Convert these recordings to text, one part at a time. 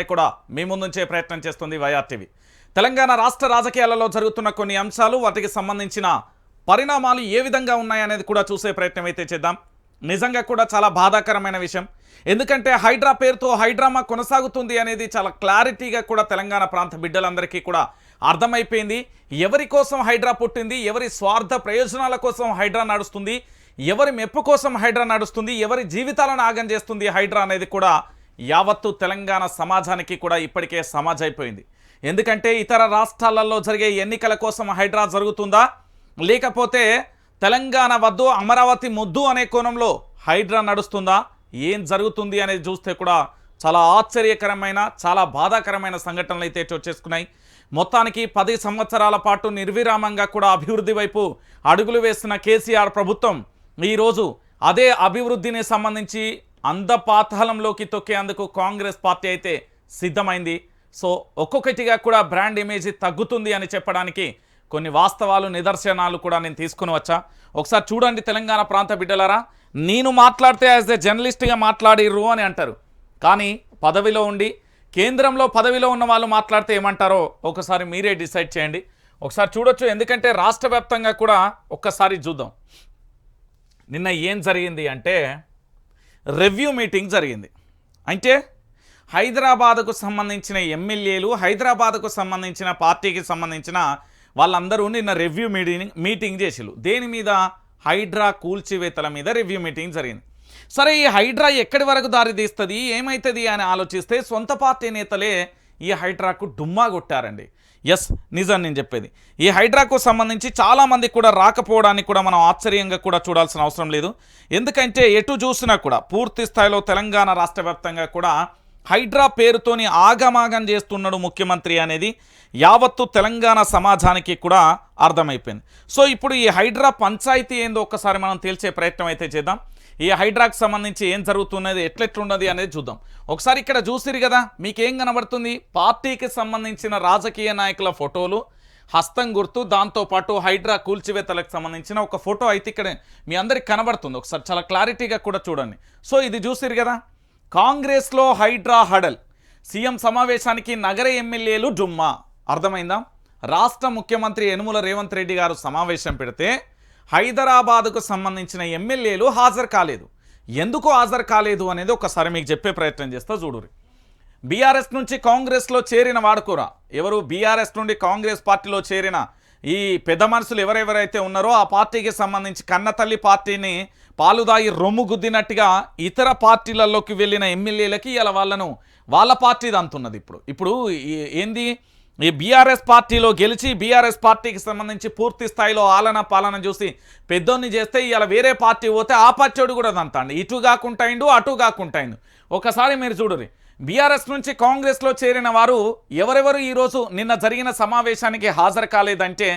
కూడా మీ ముందుంచే ప్రయత్నం చేస్తుంది వైఆర్టీవీ. తెలంగాణ రాష్ట్ర రాజకీయాలలో జరుగుతున్న కొన్ని అంశాలు, వాటికి సంబంధించిన పరిణామాలు ఏ విధంగా ఉన్నాయనేది కూడా చూసే ప్రయత్నం అయితే చేద్దాం. నిజంగా కూడా చాలా బాధాకరమైన విషయం. ఎందుకంటే హైడ్రా పేరుతో హైడ్రామా కొనసాగుతుంది అనేది చాలా క్లారిటీగా కూడా తెలంగాణ ప్రాంత బిడ్డలందరికీ కూడా అర్థమైపోయింది. ఎవరి కోసం హైడ్రా పుట్టింది, ఎవరి స్వార్థ ప్రయోజనాల కోసం హైడ్రా నడుస్తుంది, ఎవరి మెప్పు కోసం హైడ్రా నడుస్తుంది, ఎవరి జీవితాలను ఆగం చేస్తుంది హైడ్రా అనేది కూడా యావత్తు తెలంగాణ సమాజానికి కూడా ఇప్పటికే సమాజైపోయింది. ఎందుకంటే ఇతర రాష్ట్రాలలో జరిగే ఎన్నికల కోసం హైడ్రా జరుగుతుందా, లేకపోతే తెలంగాణ వద్దు అమరావతి ముద్దు అనే కోణంలో హైడ్రా నడుస్తుందా, ఏం జరుగుతుంది అనేది చూస్తే కూడా చాలా ఆశ్చర్యకరమైన, చాలా బాధాకరమైన సంఘటనలు అయితే వచ్చేసుకున్నాయి. మొత్తానికి 10 సంవత్సరాల పాటు నిర్విరామంగా కూడా అభివృద్ధి వైపు అడుగులు వేస్తున్న కేసీఆర్ ప్రభుత్వం ఈరోజు అదే అభివృద్ధిని సంబంధించి అందపాతాళంలోకి తొక్కేందుకు కాంగ్రెస్ పార్టీ అయితే సిద్ధమైంది. సో ఒక్కొక్కటిగా కూడా బ్రాండ్ ఇమేజ్ తగ్గుతుంది అని చెప్పడానికి కొన్ని వాస్తవాలు, నిదర్శనాలు కూడా నేను తీసుకుని వచ్చా. ఒకసారి చూడండి తెలంగాణ ప్రాంత బిడ్డలారా, నేను మాట్లాడితే యాజ్ ఎ జర్నలిస్ట్గా మాట్లాడిర్రు అని అంటారు, కానీ పదవిలో ఉండి కేంద్రంలో పదవిలో ఉన్న వాళ్ళు మాట్లాడితే ఏమంటారో ఒకసారి మీరే డిసైడ్ చేయండి. ఒకసారి చూడొచ్చు, ఎందుకంటే రాష్ట్ర వ్యాప్తంగా కూడా ఒక్కసారి చూద్దాం. నిన్న ఏం జరిగింది అంటే రివ్యూ మీటింగ్ జరిగింది. అంటే హైదరాబాద్కు సంబంధించిన ఎమ్మెల్యేలు, హైదరాబాద్కు సంబంధించిన పార్టీకి సంబంధించిన వాళ్ళందరూ నిన్న రివ్యూ మీటింగ్ చేసిరు. దేని మీద? హైడ్రా కూల్చివేతల మీద రివ్యూ మీటింగ్ జరిగింది. సరే, ఈ హైడ్రా ఎక్కడి వరకు దారి తీస్తుంది, ఏమవుతుంది అని ఆలోచిస్తే సొంత పార్టీ నేతలే ఈ హైడ్రాకు డుమ్మా కొట్టారండి. ఎస్, నిజం నేను చెప్పేది. ఈ హైడ్రాకు సంబంధించి చాలామంది కూడా రాకపోవడానికి కూడా మనం ఆశ్చర్యంగా కూడా చూడాల్సిన అవసరం లేదు. ఎందుకంటే ఎటు చూసినా కూడా పూర్తి స్థాయిలో తెలంగాణ రాష్ట్ర వ్యాప్తంగా కూడా హైడ్రా పేరుతోని ఆగమాగం చేస్తున్నాడు ముఖ్యమంత్రి అనేది యావత్తు తెలంగాణ సమాజానికి కూడా అర్థమైపోయింది. సో ఇప్పుడు ఈ హైడ్రా పంచాయతీ ఏందో ఒక్కసారి మనం తేల్చే ప్రయత్నం అయితే చేద్దాం. ఈ హైడ్రాకు సంబంధించి ఏం జరుగుతున్నది, ఎట్లెట్లున్నది అనేది చూద్దాం. ఒకసారి ఇక్కడ చూసిరు కదా, మీకేం కనబడుతుంది? పార్టీకి సంబంధించిన రాజకీయ నాయకుల ఫోటోలు, హస్తం గుర్తు, దాంతోపాటు హైడ్రా కూల్చివేతలకు సంబంధించిన ఒక ఫోటో అయితే ఇక్కడ మీ అందరికి కనబడుతుంది. ఒకసారి చాలా క్లారిటీగా కూడా చూడండి. సో ఇది చూసిరు కదా, కాంగ్రెస్లో హైడ్రా హడల్, సీఎం సమావేశానికి నగర ఎమ్మెల్యేలు డుమ్మా. అర్థమైందా? రాష్ట్ర ముఖ్యమంత్రి యనుమల రేవంత్ రెడ్డి గారు సమావేశం పెడితే హైదరాబాద్కు సంబంధించిన ఎమ్మెల్యేలు హాజరు కాలేదు. ఎందుకు హాజరు కాలేదు అనేది ఒకసారి మీకు చెప్పే ప్రయత్నం చేస్తా చూడురి. బీఆర్ఎస్ నుంచి కాంగ్రెస్లో చేరిన వాడుకోరా, ఎవరు బీఆర్ఎస్ నుండి కాంగ్రెస్ పార్టీలో చేరిన ఈ పెద్ద మనుషులు ఎవరెవరైతే ఉన్నారో ఆ పార్టీకి సంబంధించి కన్నతల్లి పార్టీని పాలుదాయి రొమ్ము గుద్దినట్టుగా ఇతర పార్టీలలోకి వెళ్ళిన ఎమ్మెల్యేలకి ఇలా వాళ్ళ పార్టీది అంటున్నది. ఇప్పుడు ఏంది, ఈ బీఆర్ఎస్ పార్టీలో గెలిచి బీఆర్ఎస్ పార్టీకి సంబంధించి పూర్తి స్థాయిలో ఆలన పాలన చూసి పెద్దోన్ని చేస్తే ఇలా వేరే పార్టీ పోతే ఆ పార్టీడు కూడా దంతాండి, ఇటు కాకుంటాయిండు అటు కాకుంటాయిండు. ఒకసారి మీరు చూడరు, బీఆర్ఎస్ నుంచి కాంగ్రెస్లో చేరిన వారు ఎవరెవరు ఈరోజు నిన్న జరిగిన సమావేశానికి హాజరు కాలేదంటే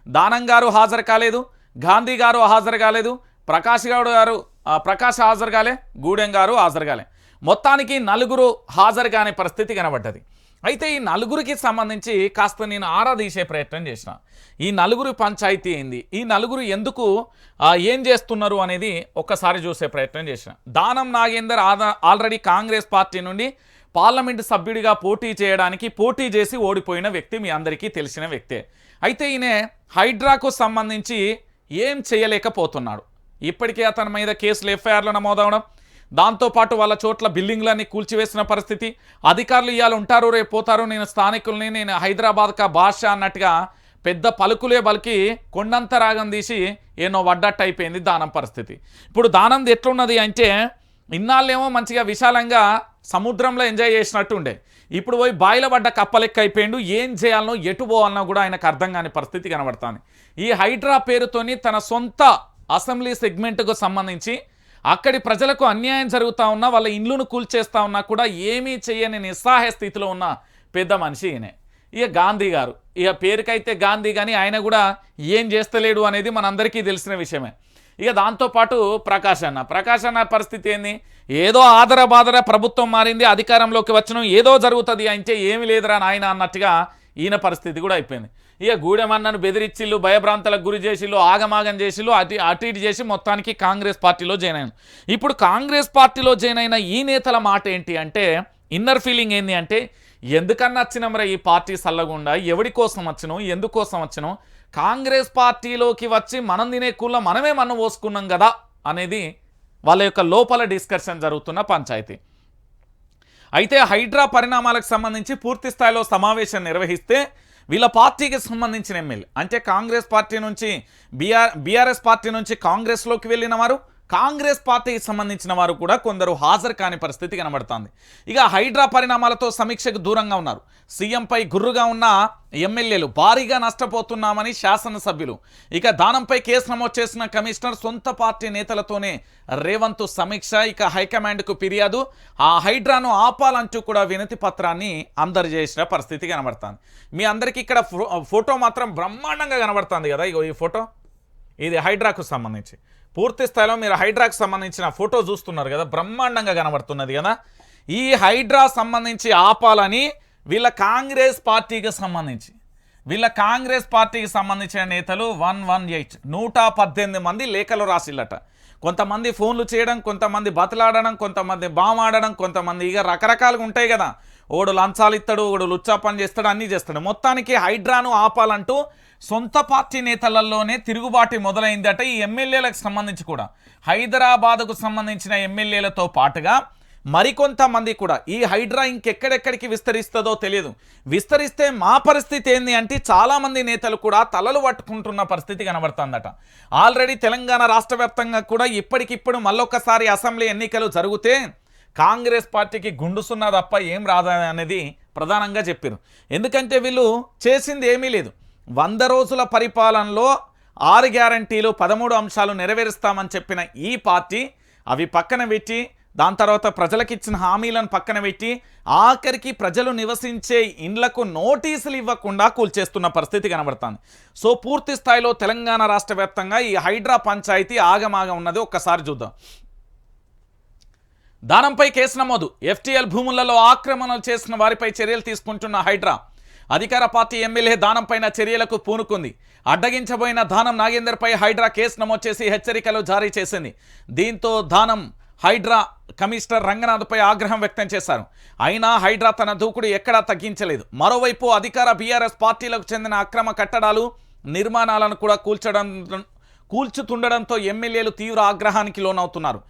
దానం గారు హాజరు కాలేదు, గాంధీ గారు హాజరు కాలేదు, ప్రకాష్ హాజరు కాలే, గూడెం గారు హాజరు కాలే. మొత్తానికి నలుగురు హాజరు కాని పరిస్థితి కనబడ్డది. అయితే ఈ నలుగురికి సంబంధించి కాస్త నేను ఆరా తీసే ప్రయత్నం చేసిన. ఈ నలుగురు పంచాయతీ ఏంది, ఈ నలుగురు ఎందుకు ఏం చేస్తున్నారు అనేది ఒక్కసారి చూసే ప్రయత్నం చేసిన. దానం నాగేందర్ ఆల్రెడీ కాంగ్రెస్ పార్టీ నుండి పార్లమెంటు సభ్యుడిగా పోటీ చేసి ఓడిపోయిన వ్యక్తి, మీ అందరికీ తెలిసిన వ్యక్తే. అయితే ఈయన హైడ్రాకు సంబంధించి ఏం చేయలేకపోతున్నాడు. ఇప్పటికే అతని మీద కేసులు, ఎఫ్ఐఆర్లు నమోదవడం, దాంతోపాటు వాళ్ళ చోట్ల బిల్డింగ్లన్నీ కూల్చివేసిన పరిస్థితి, అధికారులు ఇవాళ ఉంటారు రేపు పోతారు, నేను స్థానికుల్ని, నేను హైదరాబాద్ కా భాష అన్నట్టుగా పెద్ద పలుకులే బలికి కొండంత రాగం తీసి ఏనో వడ్డట్టు అయిపోయింది దానం పరిస్థితి. ఇప్పుడు దానం ఎట్లున్నది అంటే, ఇన్నాళ్ళేమో మంచిగా విశాలంగా సముద్రంలో ఎంజాయ్ చేసినట్టు ఉండే, ఇప్పుడు పోయి బాయిల పడ్డ కప్పలెక్క అయిపోయిండు. ఏం చేయాలనో ఎటు పోవాలనో కూడా ఆయనకు అర్థం కాని పరిస్థితి కనబడుతుంది. ఈ హైడ్రా పేరుతోని తన సొంత అసెంబ్లీ సెగ్మెంట్కు సంబంధించి అక్కడి ప్రజలకు అన్యాయం జరుగుతూ ఉన్నా, వాళ్ళ ఇండ్లను కూల్చేస్తూ ఉన్నా కూడా ఏమీ చేయని నిస్సహాయ స్థితిలో ఉన్న పెద్ద మనిషి ఈయనే. ఇక గాంధీ గారు, ఇక పేరుకైతే గాంధీ కానీ ఆయన కూడా ఏం చేస్తలేడు అనేది మనందరికీ తెలిసిన విషయమే. ఇక దాంతోపాటు ప్రకాష్ అన్న పరిస్థితి ఏంది, ఏదో ఆదర ప్రభుత్వం మారింది, అధికారంలోకి వచ్చిన ఏదో జరుగుతుంది అంటే ఏమి లేదురా నాయన అన్నట్టుగా ఈయన పరిస్థితి కూడా అయిపోయింది. ఇక గూడెమన్నను బెదిరిచ్చిళ్ళు, భయభ్రాంతలకు గురి చేసిళ్ళు, ఆగమాగం చేసిళ్ళు, అటు ఇటు చేసి మొత్తానికి కాంగ్రెస్ పార్టీలో జాయిన్ అయ్యాను. ఇప్పుడు కాంగ్రెస్ పార్టీలో జాయిన్ అయిన ఈ నేతల మాట ఏంటి అంటే, ఇన్నర్ ఫీలింగ్ ఏంది అంటే ఎందుకన్నా వచ్చినాంరా ఈ పార్టీ సల్లగుండా, ఎవడి కోసం వచ్చినో ఎందుకోసం వచ్చినో, కాంగ్రెస్ పార్టీలోకి వచ్చి మనం తినే కూల మనమే మన్ను పోసుకున్నాం కదా అనేది వాళ్ళ యొక్క లోపల డిస్కషన్ జరుగుతున్న పంచాయతీ. అయితే హైడ్రా పరిణామాలకు సంబంధించి పూర్తి స్థాయిలో సమావేశం నిర్వహిస్తే వీళ్ళ పార్టీకి సంబంధించిన ఎమ్మెల్యే అంటే కాంగ్రెస్ పార్టీ నుంచి బీఆర్ఎస్ పార్టీ నుంచి కాంగ్రెస్లోకి వెళ్ళిన వారు, కాంగ్రెస్ పార్టీకి సంబంధించిన వారు కూడా కొందరు హాజరు కాని పరిస్థితి కనబడుతోంది. ఇక హైడ్రా పరిణామాలతో సమీక్షకు దూరంగా ఉన్నారు. సీఎంపై గుర్రుగా ఉన్న ఎమ్మెల్యేలు భారీగా నష్టపోతున్నామని శాసనసభ్యులు. ఇక దానంపై కేసు నమోదు చేసిన కమిషనర్ సొంత పార్టీ నేతలతోనే రేవంత్ సమీక్ష. ఇక హైకమాండ్కు ఫిర్యాదు, ఆ హైడ్రాను ఆపాలంటూ కూడా వినతి పత్రాన్ని అందజేసిన పరిస్థితి కనబడుతుంది. మీ అందరికీ ఇక్కడ ఫోటో మాత్రం బ్రహ్మాండంగా కనబడుతుంది కదా. ఇగో ఈ ఫోటో, ఇది హైడ్రాకు సంబంధించి పూర్తి స్థాయిలో మీరు హైడ్రాకు సంబంధించిన ఫోటో చూస్తున్నారు కదా, బ్రహ్మాండంగా కనబడుతున్నది కదా. ఈ హైడ్రా సంబంధించి ఆపాలని వీళ్ళ కాంగ్రెస్ పార్టీకి సంబంధించిన నేతలు 118 మంది లేఖలు రాసిల్లట. కొంతమంది ఫోన్లు చేయడం, కొంతమంది బతలాడడం, కొంతమంది బామాడడం, కొంతమంది ఇక రకరకాలుగా ఉంటాయి కదా. ఒకడు లంచాలు ఇస్తాడు, ఒకడు లుచ్చా పని చేస్తాడు, అన్నీ చేస్తాడు. మొత్తానికి హైడ్రాను ఆపాలంటూ సొంత పార్టీ నేతలలోనే తిరుగుబాటు మొదలైందట. ఈ ఎమ్మెల్యేలకు సంబంధించి కూడా హైదరాబాద్కు సంబంధించిన ఎమ్మెల్యేలతో పాటుగా మరికొంతమంది కూడా ఈ హైడ్రా ఇంకెక్కడెక్కడికి విస్తరిస్తుందో తెలియదు. విస్తరిస్తే మా పరిస్థితి ఏంది అంటే చాలామంది నేతలు కూడా తలలు పట్టుకుంటున్న పరిస్థితి కనబడుతుందట. ఆల్రెడీ తెలంగాణ రాష్ట్ర వ్యాప్తంగా కూడా ఇప్పటికిప్పుడు మళ్ళొక్కసారి అసెంబ్లీ ఎన్నికలు జరిగితే కాంగ్రెస్ పార్టీకి గుండుసున్నా తప్ప ఏం రాదా అనేది ప్రధానంగా చెప్పారు. ఎందుకంటే వీళ్ళు చేసింది ఏమీ లేదు. 100 రోజుల పరిపాలనలో 6 గ్యారంటీలు 13 అంశాలు నెరవేరుస్తామని చెప్పిన ఈ పార్టీ అవి పక్కన పెట్టి, దాని తర్వాత ప్రజలకు ఇచ్చిన హామీలను పక్కన పెట్టి, ఆఖరికి ప్రజలు నివసించే ఇండ్లకు నోటీసులు ఇవ్వకుండా కూల్చేస్తున్న పరిస్థితి కనబడుతుంది. సో పూర్తి స్థాయిలో తెలంగాణ రాష్ట్ర వ్యాప్తంగా ఈ హైడ్రా పంచాయతీ ఆగమాగం ఉన్నది. ఒక్కసారి చూద్దాం. దానంపై కేసు నమోదు. ఎఫ్టీఎల్ భూములలో ఆక్రమణలు చేసిన వారిపై చర్యలు తీసుకుంటున్న హైడ్రా. అధికార పార్టీ ఎమ్మెల్యే దానంపైన చర్యలకు పూనుకుంది. అడ్డగించబోయిన దానం నాగేందర్పై హైడ్రా కేసు నమోదు చేసి హెచ్చరికలు జారీ చేసింది. దీంతో దానం హైడ్రా కమిషనర్ రంగనాథ్పై ఆగ్రహం వ్యక్తం చేశారు. అయినా హైడ్రా తన దూకుడు ఎక్కడా తగ్గించలేదు. మరోవైపు అధికార బీఆర్ఎస్ పార్టీలకు చెందిన అక్రమ కట్టడాలు, నిర్మాణాలను కూడా కూల్చుతుండడంతో ఎమ్మెల్యేలు తీవ్ర ఆగ్రహానికి లోనవుతున్నారు.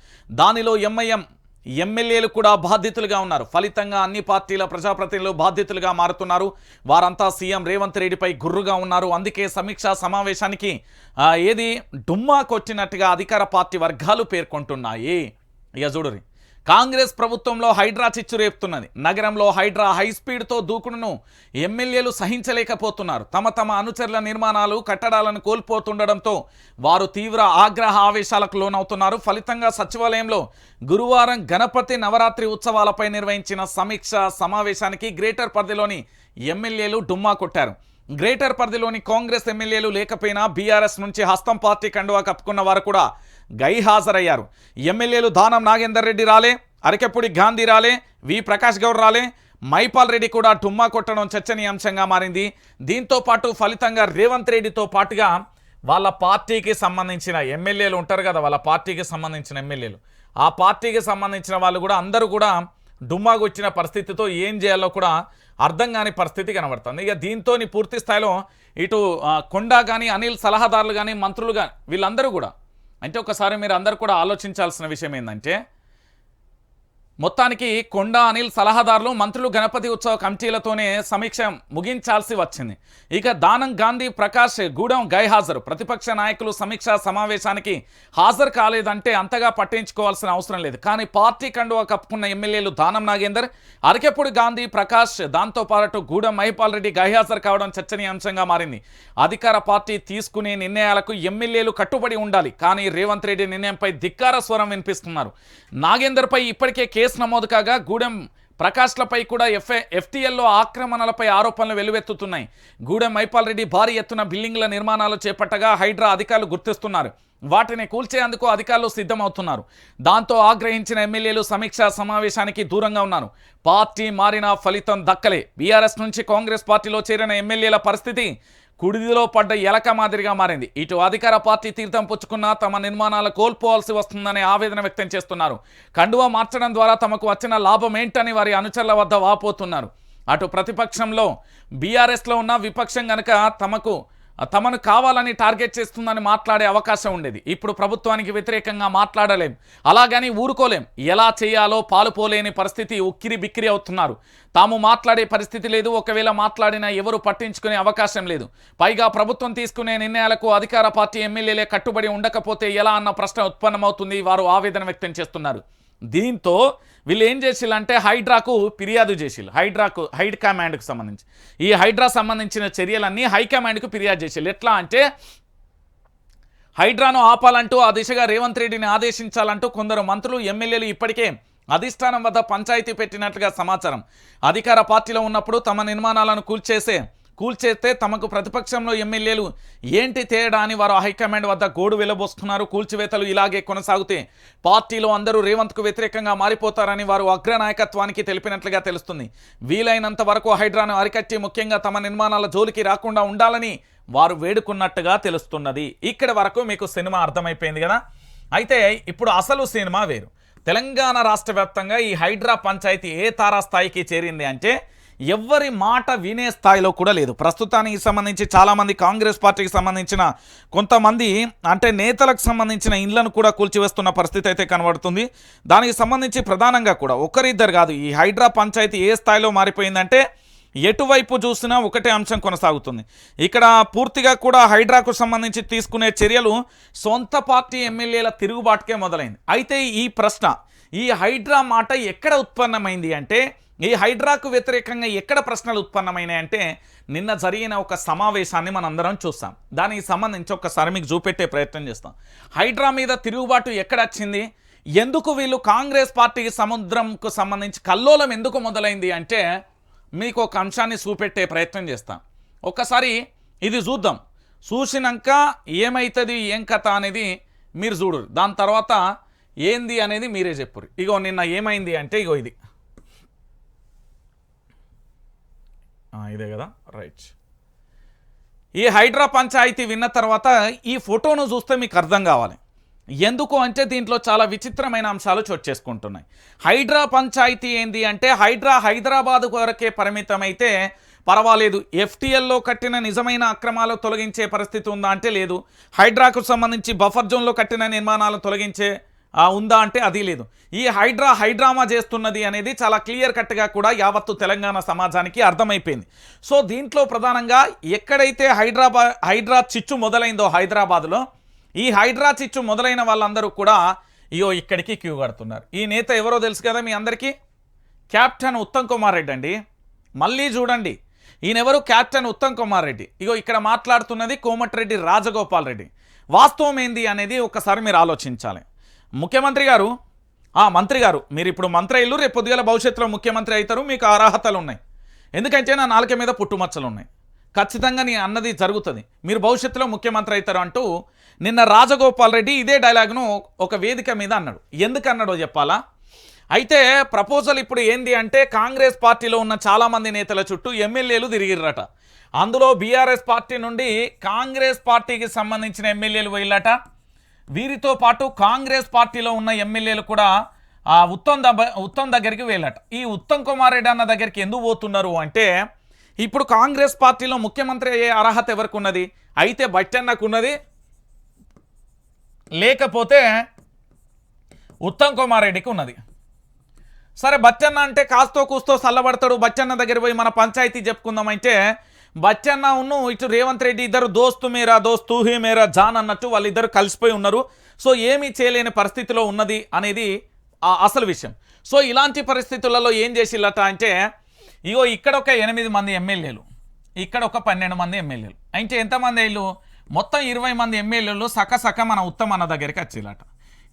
దానిలో ఎమ్మెల్యేలు కూడా బాధితులుగా ఉన్నారు. ఫలితంగా అన్ని పార్టీల ప్రజాప్రతినిధులు బాధితులుగా మారుతున్నారు. వారంతా సీఎం రేవంత్ రెడ్డిపై గుర్రుగా ఉన్నారు. అందుకే సమీక్షా సమావేశానికి డుమ్మా కొట్టినట్టుగా అధికార పార్టీ వర్గాలు పేర్కొంటున్నాయి. ఇక చూడురి, కాంగ్రెస్ ప్రభుత్వంలో హైడ్రా చిచ్చు రేపుతున్నది. నగరంలో హైడ్రా హైస్పీడ్తో దూకుడును ఎమ్మెల్యేలు సహించలేకపోతున్నారు. తమ అనుచరుల నిర్మాణాలు, కట్టడాలను కోల్పోతుండడంతో వారు తీవ్ర ఆగ్రహ ఆవేశాలకు లోనవుతున్నారు. ఫలితంగా సచివాలయంలో గురువారం గణపతి నవరాత్రి ఉత్సవాలపై నిర్వహించిన సమీక్ష సమావేశానికి గ్రేటర్ పరిధిలోని ఎమ్మెల్యేలు డుమ్మా కొట్టారు. గ్రేటర్ పరిధిలోని కాంగ్రెస్ ఎమ్మెల్యేలు లేకపోయినా బీఆర్ఎస్ నుంచి హస్తం పార్టీ కండువా కప్పుకున్న వారు కూడా గైహాజరయ్యారు. ఎమ్మెల్యేలు దానం నాగేందర్ రెడ్డి రాలే, అరకెప్పుడి గాంధీ రాలే, వి ప్రకాష్ గౌడ్ రాలే, మైపాల్ రెడ్డి కూడా డుమ్మా కొట్టడం చర్చనీయాంశంగా మారింది. దీంతో పాటు ఫలితంగా రేవంత్ రెడ్డితో పాటుగా వాళ్ళ పార్టీకి సంబంధించిన ఎమ్మెల్యేలు ఉంటారు కదా, వాళ్ళ పార్టీకి సంబంధించిన ఎమ్మెల్యేలు, ఆ పార్టీకి సంబంధించిన వాళ్ళు కూడా అందరూ కూడా డుమ్మా కొట్టిన పరిస్థితితో ఏం చేయాలో కూడా అర్థం కాని పరిస్థితి కనబడుతుంది. ఇక దీంతో పూర్తి స్థాయిలో ఇటు కొండా కానీ, అనిల్ సలహాదారులు కానీ, మంత్రులు కానీ వీళ్ళందరూ కూడా అంటే ఒకసారి మీరు అందరూ కూడా ఆలోచించాల్సిన విషయం ఏంటంటే, మొత్తానికి కొండా, అనిల్ సలహాదారులు, మంత్రులు గణపతి ఉత్సవ కమిటీలతోనే సమీక్ష ముగించాల్సి వచ్చింది. ఇక దానం, గాంధీ, ప్రకాష్ గూడెం గైహాజరు. ప్రతిపక్ష నాయకులు సమీక్షా సమావేశానికి హాజరు కాలేదంటే అంతగా పట్టించుకోవాల్సిన అవసరం లేదు. కానీ పార్టీ కండువా కప్పుకున్న ఎమ్మెల్యేలు దానం నాగేందర్, అరకెప్పుడు గాంధీ, ప్రకాష్, దాంతోపాటు గూడెం మహిపాల్ రెడ్డి గైహాజరు కావడం చర్చనీయాంశంగా మారింది. అధికార పార్టీ తీసుకునే నిర్ణయాలకు ఎమ్మెల్యేలు కట్టుబడి ఉండాలి. కానీ రేవంత్ రెడ్డి నిర్ణయంపై ధిక్కార స్వరం వినిపిస్తున్నారు. నాగేందర్పై ఇప్పటికే కేసు నమోదు కాగా గూడెం ప్రకాష్లపై కూడా ఎఫ్టీఎల్లో ఆక్రమణలపై ఆరోపణలు వెలువెత్తుతున్నాయి. గూడెం మైపాల్ రెడ్డి భారీ ఎత్తున బిల్డింగ్ల నిర్మాణాలు చేపట్టగా హైడ్రా అధికారులు గుర్తిస్తున్నారు. వాటిని కూల్చేందుకు అధికారులు సిద్ధమవుతున్నారు. దాంతో ఆగ్రహించిన ఎమ్మెల్యేలు సమీక్షా సమావేశానికి దూరంగా ఉన్నారు. పార్టీ మారినా ఫలితం దక్కలే. బీఆర్ఎస్ నుంచి కాంగ్రెస్ పార్టీలో చేరిన ఎమ్మెల్యేల పరిస్థితి కుడిదిలో పడ్డ ఎలక మాదిరిగా మారింది. ఇటు అధికార పార్టీ తీర్థం పుచ్చుకున్నా తమ నిర్మాణాలు కోల్పోవాల్సి వస్తుందని ఆవేదన వ్యక్తం చేస్తున్నారు. కండువా మార్చడం ద్వారా తమకు వచ్చిన లాభం ఏంటని వారి అనుచరుల వద్ద వాపోతున్నారు. అటు ప్రతిపక్షంలో బీఆర్ఎస్లో ఉన్న విపక్షం కనుక తమను కావాలని టార్గెట్ చేస్తుందని మాట్లాడే అవకాశం ఉండేది. ఇప్పుడు ప్రభుత్వానికి వ్యతిరేకంగా మాట్లాడలేం, అలాగని ఊరుకోలేం. ఎలా చేయాలో పాలుపోలేని పరిస్థితి, ఉక్కిరి బిక్కిరి అవుతున్నారు. తాము మాట్లాడే పరిస్థితి లేదు. ఒకవేళ మాట్లాడినా ఎవరు పట్టించుకునే అవకాశం లేదు. పైగా ప్రభుత్వం తీసుకునే నిర్ణయాలకు అధికార పార్టీ ఎమ్మెల్యేలే కట్టుబడి ఉండకపోతే ఎలా అన్న ప్రశ్న ఉత్పన్నమవుతుంది. వారు ఆవేదన వ్యక్తం చేస్తున్నారు. దీంతో వీళ్ళు ఏం చేసిల్లంటే హైడ్రాకు ఫిర్యాదు చేసిల్లు. హైకమాండ్కు సంబంధించి ఈ హైడ్రా సంబంధించిన చర్యలన్నీ హైకమాండ్కు ఫిర్యాదు చేసిల్లు. ఎట్లా అంటే హైడ్రాను ఆపాలంటూ ఆ దిశగా రేవంత్ రెడ్డిని ఆదేశించాలంటూ కొందరు మంత్రులు ఎమ్మెల్యేలు ఇప్పటికే అధిష్టానం వద్ద పంచాయతీ పెట్టినట్లుగా సమాచారం. అధికార పార్టీలో ఉన్నప్పుడు తమ నిర్మాణాలను కూల్చేస్తే తమకు ప్రతిపక్షంలో ఎమ్మెల్యేలు ఏంటి తేడా అని వారు హైకమాండ్ వద్ద గోడు వెలబోస్తున్నారు. కూల్చివేతలు ఇలాగే కొనసాగితే పార్టీలో అందరూ రేవంత్కు వ్యతిరేకంగా మారిపోతారని వారు అగ్రనాయకత్వానికి తెలిపినట్లుగా తెలుస్తుంది. వీలైనంత వరకు హైడ్రాను అరికట్టి ముఖ్యంగా తమ నిర్మాణాల జోలికి రాకుండా ఉండాలని వారు వేడుకున్నట్టుగా తెలుస్తున్నది. ఇక్కడి వరకు మీకు సినిమా అర్థమైపోయింది కదా. అయితే ఇప్పుడు అసలు సినిమా వేరు. తెలంగాణ రాష్ట్ర వ్యాప్తంగా ఈ హైడ్రా పంచాయతీ ఏ తారాస్థాయికి చేరింది అంటే ఎవ్వరి మాట వినే స్థాయిలో కూడా లేదు. ప్రస్తుతానికి సంబంధించి చాలామంది కాంగ్రెస్ పార్టీకి సంబంధించిన కొంతమంది అంటే నేతలకు సంబంధించిన ఇండ్లను కూడా కూల్చివేస్తున్న పరిస్థితి అయితే కనబడుతుంది. దానికి సంబంధించి ప్రధానంగా కూడా ఒకరిద్దరు కాదు, ఈ హైడ్రా పంచాయతీ ఏ స్థాయిలో మారిపోయిందంటే ఎటువైపు చూసినా ఒకటే అంశం కొనసాగుతుంది. ఇక్కడ పూర్తిగా కూడా హైడ్రాకు సంబంధించి తీసుకునే చర్యలు సొంత పార్టీ ఎమ్మెల్యేల తిరుగుబాటుకే మొదలైంది. అయితే ఈ ప్రశ్న, ఈ హైడ్రా మాట ఎక్కడ ఉత్పన్నమైంది అంటే ఈ హైడ్రాకు వ్యతిరేకంగా ఎక్కడ ప్రశ్నలు ఉత్పన్నమైనాయంటే నిన్న జరిగిన ఒక సమావేశాన్ని మనందరం చూస్తాం. దానికి సంబంధించి ఒకసారి మీకు చూపెట్టే ప్రయత్నం చేస్తాం. హైడ్రా మీద తిరుగుబాటు ఎక్కడ వచ్చింది, ఎందుకు వీళ్ళు కాంగ్రెస్ పార్టీకి సముద్రంకు సంబంధించి కల్లోలం ఎందుకు మొదలైంది అంటే మీకు ఒక అంశాన్ని చూపెట్టే ప్రయత్నం చేస్తాం. ఒక్కసారి ఇది చూద్దాం. చూసినాక ఏమవుతుంది ఏం కథ అనేది మీరు చూడరు. దాని తర్వాత ఏంది అనేది మీరే చెప్పురు. ఇగో నిన్న ఏమైంది అంటే ఇగో ఇదే కదా, రైట్. ఈ హైడ్రా పంచాయతీ విన్న తర్వాత ఈ ఫోటోను చూస్తే మీకు అర్థం కావాలి. ఎందుకు అంటే దీంట్లో చాలా విచిత్రమైన అంశాలు చోటు చేసుకుంటున్నాయి. హైడ్రా పంచాయతీ ఏంది అంటే హైడ్రా హైదరాబాద్ వరకే పరిమితమైతే పర్వాలేదు. ఎఫ్టీఎల్లో కట్టిన నిజమైన అక్రమాలు తొలగించే పరిస్థితి ఉందా అంటే లేదు. హైడ్రాకు సంబంధించి బఫర్ జోన్లో కట్టిన నిర్మాణాలు తొలగించే ఉందా అంటే అది లేదు. ఈ హైడ్రామా చేస్తున్నది అనేది చాలా క్లియర్ కట్గా కూడా యావత్తు తెలంగాణ సమాజానికి అర్థమైపోయింది. సో దీంట్లో ప్రధానంగా ఎక్కడైతే హైడ్రా చిచ్చు మొదలైందో హైదరాబాద్లో, ఈ హైడ్రా చిచ్చు మొదలైన వాళ్ళందరూ కూడా ఇక్కడికి క్యూ కడుతున్నారు. ఈ నేత ఎవరో తెలుసు కదా మీ అందరికీ, కెప్టెన్ ఉత్తమ్ కుమార్ రెడ్డి అండి. మళ్ళీ చూడండి ఈయనెవరు, కెప్టెన్ ఉత్తమ్ కుమార్ రెడ్డి. ఇక్కడ మాట్లాడుతున్నది కోమటిరెడ్డి రాజగోపాల్ రెడ్డి. వాస్తవం ఏంది అనేది ఒకసారి మీరు ఆలోచించాలి. ముఖ్యమంత్రి గారు, మంత్రి గారు, మీరు ఇప్పుడు మంత్రి అయ్యారు, రేపు పొద్దుగల భవిష్యత్తులో ముఖ్యమంత్రి అవుతారు, మీకు అర్హతలు ఉన్నాయి. ఎందుకంటే నా నాలుక మీద పుట్టుమచ్చలు ఉన్నాయి, ఖచ్చితంగా నీ అన్నది జరుగుతుంది, మీరు భవిష్యత్తులో ముఖ్యమంత్రి అవుతారు అంటూ నిన్న రాజగోపాల్ రెడ్డి ఇదే డైలాగ్ను ఒక వేదిక మీద అన్నాడు. ఎందుకు అన్నాడో చెప్పాలా? అయితే ప్రపోజల్ ఇప్పుడు ఏంది అంటే కాంగ్రెస్ పార్టీలో ఉన్న చాలామంది నేతల చుట్టూ ఎమ్మెల్యేలు తిరిగిర్రట. అందులో బీఆర్ఎస్ పార్టీ నుండి కాంగ్రెస్ పార్టీకి సంబంధించిన ఎమ్మెల్యేలు వెళ్ళట. వీరితో పాటు కాంగ్రెస్ పార్టీలో ఉన్న ఎమ్మెల్యేలు కూడా ఉత్తమ్ దగ్గరికి వెళ్ళట. ఈ ఉత్తమ్ కుమార్ రెడ్డి అన్న దగ్గరికి ఎందుకు పోతున్నారు అంటే ఇప్పుడు కాంగ్రెస్ పార్టీలో ముఖ్యమంత్రి అయ్యే అర్హత ఎవరికి ఉన్నది? అయితే బచ్చన్నకు ఉన్నది, లేకపోతే ఉత్తమ్ కుమార్ రెడ్డికి ఉన్నది. సరే బచ్చన్న అంటే కాస్తో కూస్తో చల్లబడతాడు, బచ్చన్న దగ్గర పోయి మన పంచాయతీ చెప్పుకుందామంటే బచ్చన్న ఉన్ను ఇటు రేవంత్ రెడ్డి ఇద్దరు దోస్తు మేరా దోస్తు హీ మేరా జాన్ అన్నట్టు వాళ్ళిద్దరు కలిసిపోయి ఉన్నారు. సో ఏమీ చేయలేని పరిస్థితిలో ఉన్నది అనేది అసలు విషయం. సో ఇలాంటి పరిస్థితులలో ఏం చేసిల్లట అంటే ఇక్కడ ఒక 8 మంది ఎమ్మెల్యేలు, ఇక్కడ ఒక 12 మంది ఎమ్మెల్యేలు, అంటే ఎంతమంది వీళ్ళు మొత్తం 20 మంది ఎమ్మెల్యేలు సక మన ఉత్తమ్ అన్న దగ్గరికి వచ్చిల్లట.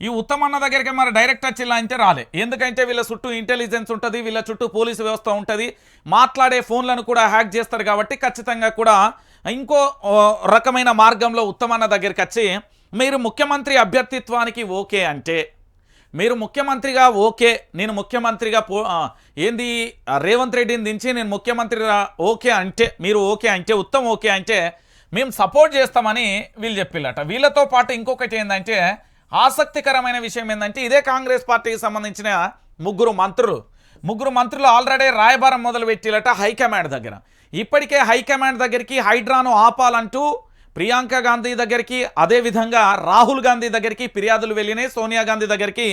ఈ ఉత్తమ్ అన్న దగ్గరికి మరి డైరెక్ట్ వచ్చిల్లా అంటే రాలే. ఎందుకంటే వీళ్ళ చుట్టూ ఇంటెలిజెన్స్ ఉంటుంది, వీళ్ళ చుట్టూ పోలీసు వ్యవస్థ ఉంటుంది, మాట్లాడే ఫోన్లను కూడా హ్యాక్ చేస్తారు. కాబట్టి ఖచ్చితంగా కూడా ఇంకో రకమైన మార్గంలో ఉత్తమ్ అన్న దగ్గరికి వచ్చి మీరు ముఖ్యమంత్రి అభ్యర్థిత్వానికి ఓకే అంటే, మీరు ముఖ్యమంత్రిగా ఓకే, నేను ముఖ్యమంత్రిగా ఏంది రేవంత్ రెడ్డిని దించి నేను ముఖ్యమంత్రిగా ఓకే అంటే, మీరు ఓకే అంటే ఉత్తమ్ ఓకే అంటే మేము సపోర్ట్ చేస్తామని వీళ్ళు చెప్పిల్లట. వీళ్ళతో పాటు ఇంకొకటి ఏంటంటే ఆసక్తికరమైన విషయం ఏంటంటే ఇదే కాంగ్రెస్ పార్టీకి సంబంధించిన ముగ్గురు మంత్రులు ఆల్రెడీ రాయబారం మొదలుపెట్టిలట హైకమాండ్ దగ్గర. ఇప్పటికే హైకమాండ్ దగ్గరికి హైడ్రాను ఆపాలంటూ ప్రియాంక గాంధీ దగ్గరికి, అదేవిధంగా రాహుల్ గాంధీ దగ్గరికి ఫిర్యాదులు వెళ్ళినాయి, సోనియా గాంధీ దగ్గరికి